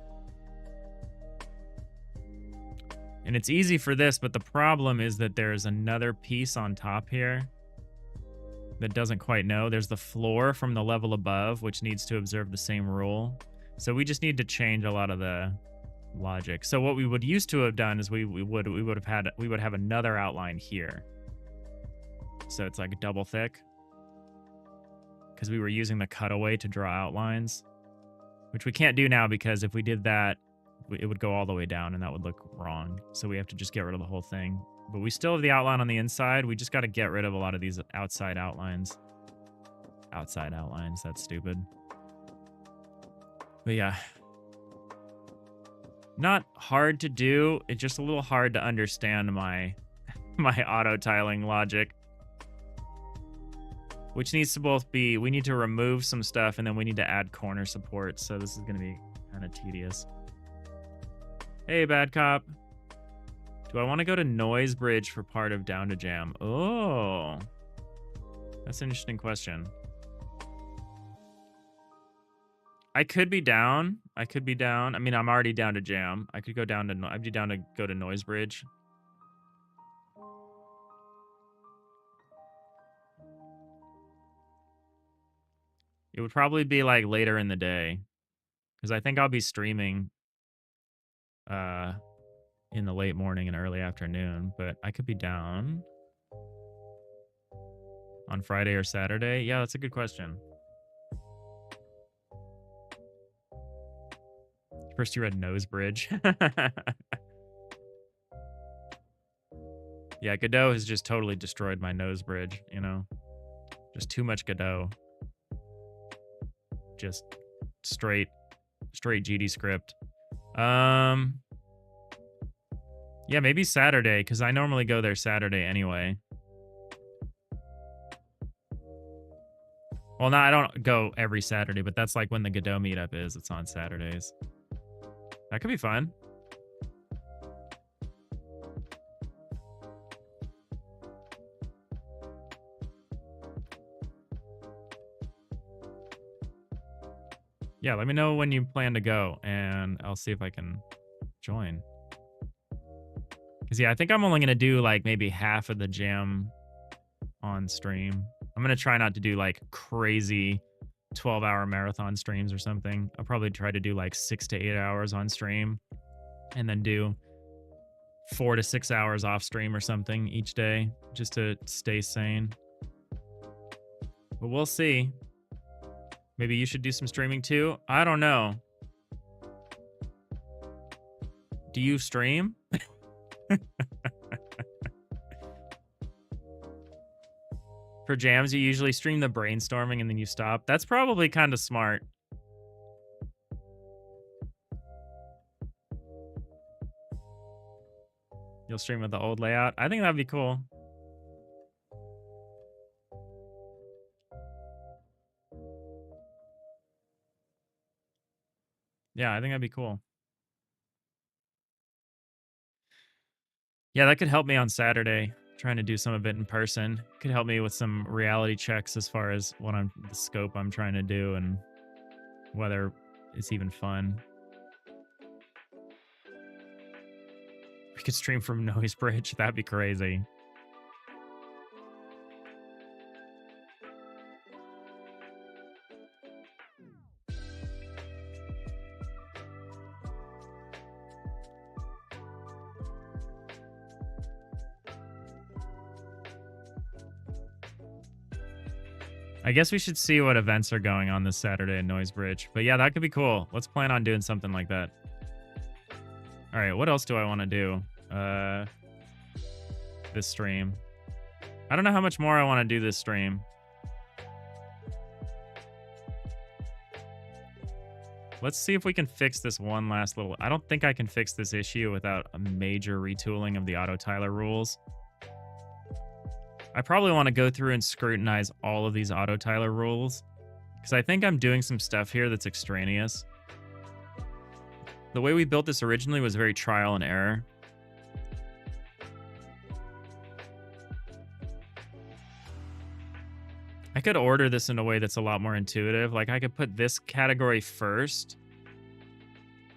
And it's easy for this, but the problem is that there's another piece on top here that doesn't quite know. There's the floor from the level above, which needs to observe the same rule. So we just need to change a lot of the logic. So what we would used to have done is we would have another outline here. So it's like double thick, because we were using the cutaway to draw outlines, which we can't do now, because if we did that, it would go all the way down and that would look wrong. So we have to just get rid of the whole thing. But we still have the outline on the inside. We just got to get rid of a lot of these outside outlines. Outside outlines, that's stupid. But yeah. Not hard to do. It's just a little hard to understand my auto-tiling logic. Which needs to both be, we need to remove some stuff and then we need to add corner support. So this is going to be kind of tedious. Hey, Bad Cop. Do I want to go to Noise Bridge for part of Down to Jam? Oh, that's an interesting question. I could be down. I mean, I'm already down to Jam. I could go down to, I'd be down to go to Noise Bridge. It would probably be like later in the day, because I think I'll be streaming in the late morning and early afternoon, but I could be down on Friday or Saturday. Yeah, that's a good question. First you read nose bridge. Yeah, Godot has just totally destroyed my nose bridge, you know? Just too much Godot. Just straight GD script. Yeah, maybe Saturday, because I normally go there Saturday anyway. Well, no, I don't go every Saturday, but that's like when the Godot meetup is. It's on Saturdays. That could be fun. Yeah, let me know when you plan to go, and I'll see if I can join. Because, yeah, I think I'm only going to do, like, maybe half of the jam on stream. I'm going to try not to do, like, crazy 12-hour marathon streams or something. I'll probably try to do, like, 6 to 8 hours on stream and then do 4 to 6 hours off stream or something each day just to stay sane. But we'll see. Maybe you should do some streaming too. I don't know. Do you stream? For jams, you usually stream the brainstorming and then you stop. That's probably kind of smart. You'll stream with the old layout. I think that'd be cool. Yeah, I think that'd be cool. Yeah, that could help me on Saturday. Trying to do some of it in person. Could help me with some reality checks as far as the scope I'm trying to do and whether it's even fun. We could stream from Noise Bridge. That'd be crazy. I guess we should see what events are going on this Saturday at Noise Bridge. But yeah, that could be cool. Let's plan on doing something like that. All right, what else do I want to do? This stream. I don't know how much more I want to do this stream. Let's see if we can fix this one last little... I don't think I can fix this issue without a major retooling of the autotiler rules. I probably want to go through and scrutinize all of these autotiler rules, because I think I'm doing some stuff here that's extraneous. The way we built this originally was very trial and error. I could order this in a way that's a lot more intuitive. Like, I could put this category first,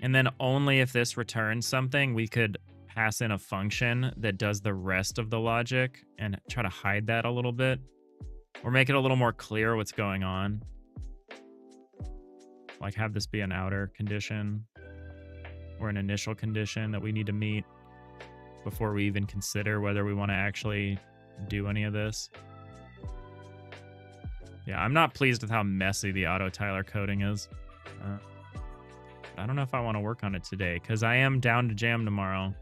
and then only if this returns something, we could pass in a function that does the rest of the logic and try to hide that a little bit, or make it a little more clear what's going on. Like, have this be an outer condition or an initial condition that we need to meet before we even consider whether we want to actually do any of this. Yeah, I'm not pleased with how messy the autotiler coding is. I don't know if I want to work on it today, because I am down to jam tomorrow.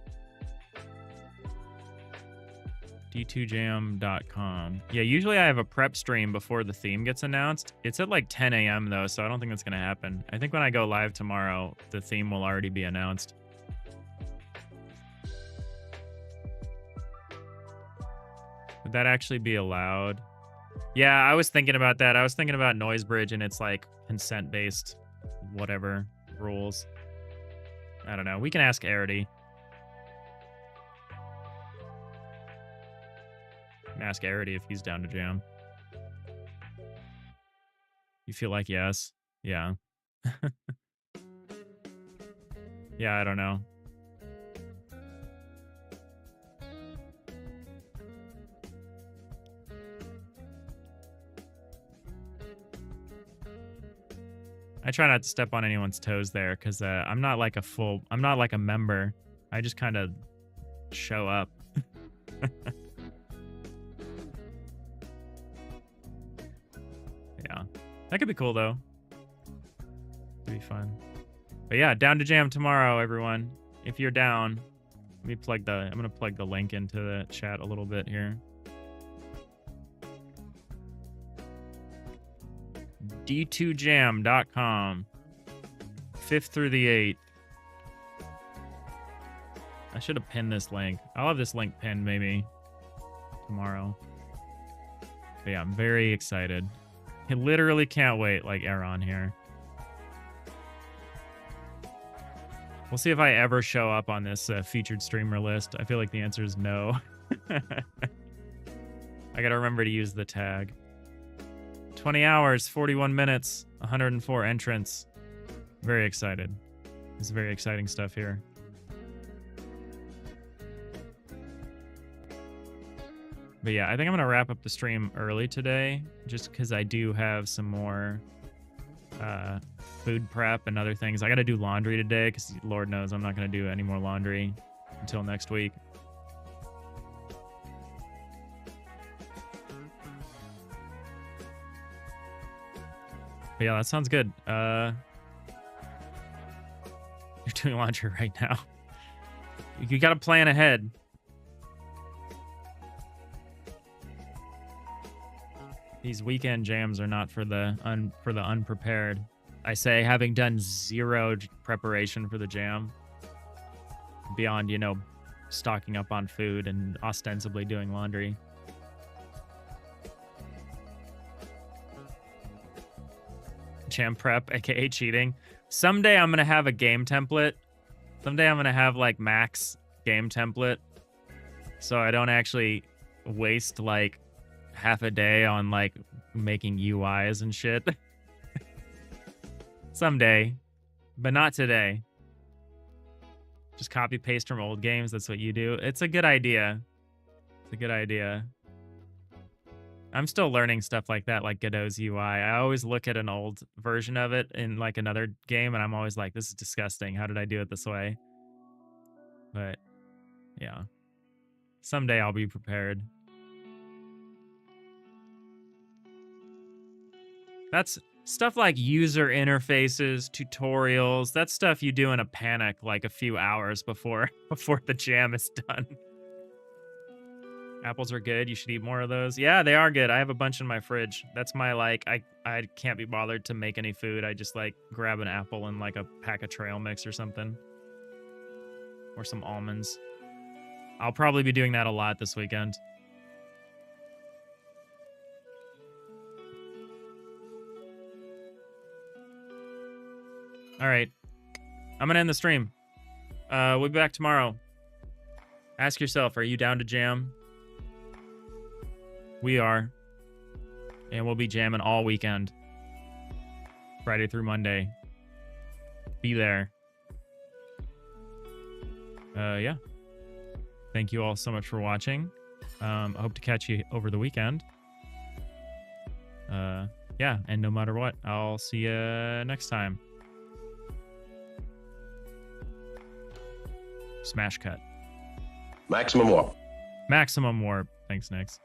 d2jam.com. Yeah, usually I have a prep stream before the theme gets announced. It's at like 10 a.m. though, so I don't think that's going to happen. I think when I go live tomorrow, the theme will already be announced. Would that actually be allowed? Yeah, I was thinking about that. I was thinking about Noise Bridge and it's like consent-based whatever rules. I don't know. We can ask Arity. Ask Arity if he's down to jam. You feel like yes? Yeah. Yeah, I don't know. I try not to step on anyone's toes there, because I'm not like a member. I just kind of show up. Yeah. That could be cool, though. It'd be fun. But yeah, down to jam tomorrow, everyone. If you're down, let me plug the. I'm gonna plug the link into the chat a little bit here. d2jam.com, 5th through the 8th. I should have pinned this link. I'll have this link pinned maybe tomorrow. But yeah, I'm very excited. I literally can't wait, like Aaron here. We'll see if I ever show up on this featured streamer list. I feel like the answer is no. I gotta remember to use the tag. 20 hours, 41 minutes, 104 entrants. Very excited. There's very exciting stuff here. But yeah, I think I'm gonna wrap up the stream early today, just because I do have some more food prep and other things. I gotta do laundry today, because Lord knows I'm not gonna do any more laundry until next week. But yeah, that sounds good. You're doing laundry right now. You gotta plan ahead. These weekend jams are not for the unprepared. I say, having done zero preparation for the jam, beyond, you know, stocking up on food and ostensibly doing laundry. Jam prep, aka cheating. Someday I'm gonna have a game template. Someday I'm gonna have like max game template, so I don't actually waste like half a day on like making UIs and shit. Someday, but not today. Just copy paste from old games. That's what you do. It's a good idea. It's a good idea. I'm still learning stuff like that, like Godot's UI. I always look at an old version of it in like another game, and I'm always like, this is disgusting. How did I do it this way? But yeah, someday I'll be prepared. That's stuff like user interfaces, tutorials. That's stuff you do in a panic, like a few hours before the jam is done. Apples are good. You should eat more of those. Yeah, they are good. I have a bunch in my fridge. That's my like. I can't be bothered to make any food. I just like grab an apple and like a pack of trail mix or something, or some almonds. I'll probably be doing that a lot this weekend. All right, I'm gonna end the stream. We'll be back tomorrow. Ask yourself, are you down to jam? We are. And we'll be jamming all weekend. Friday through Monday. Be there. Yeah. Thank you all so much for watching. I hope to catch you over the weekend. Yeah, and no matter what, I'll see you next time. Smash cut. Maximum warp. Maximum warp. Thanks, Nix.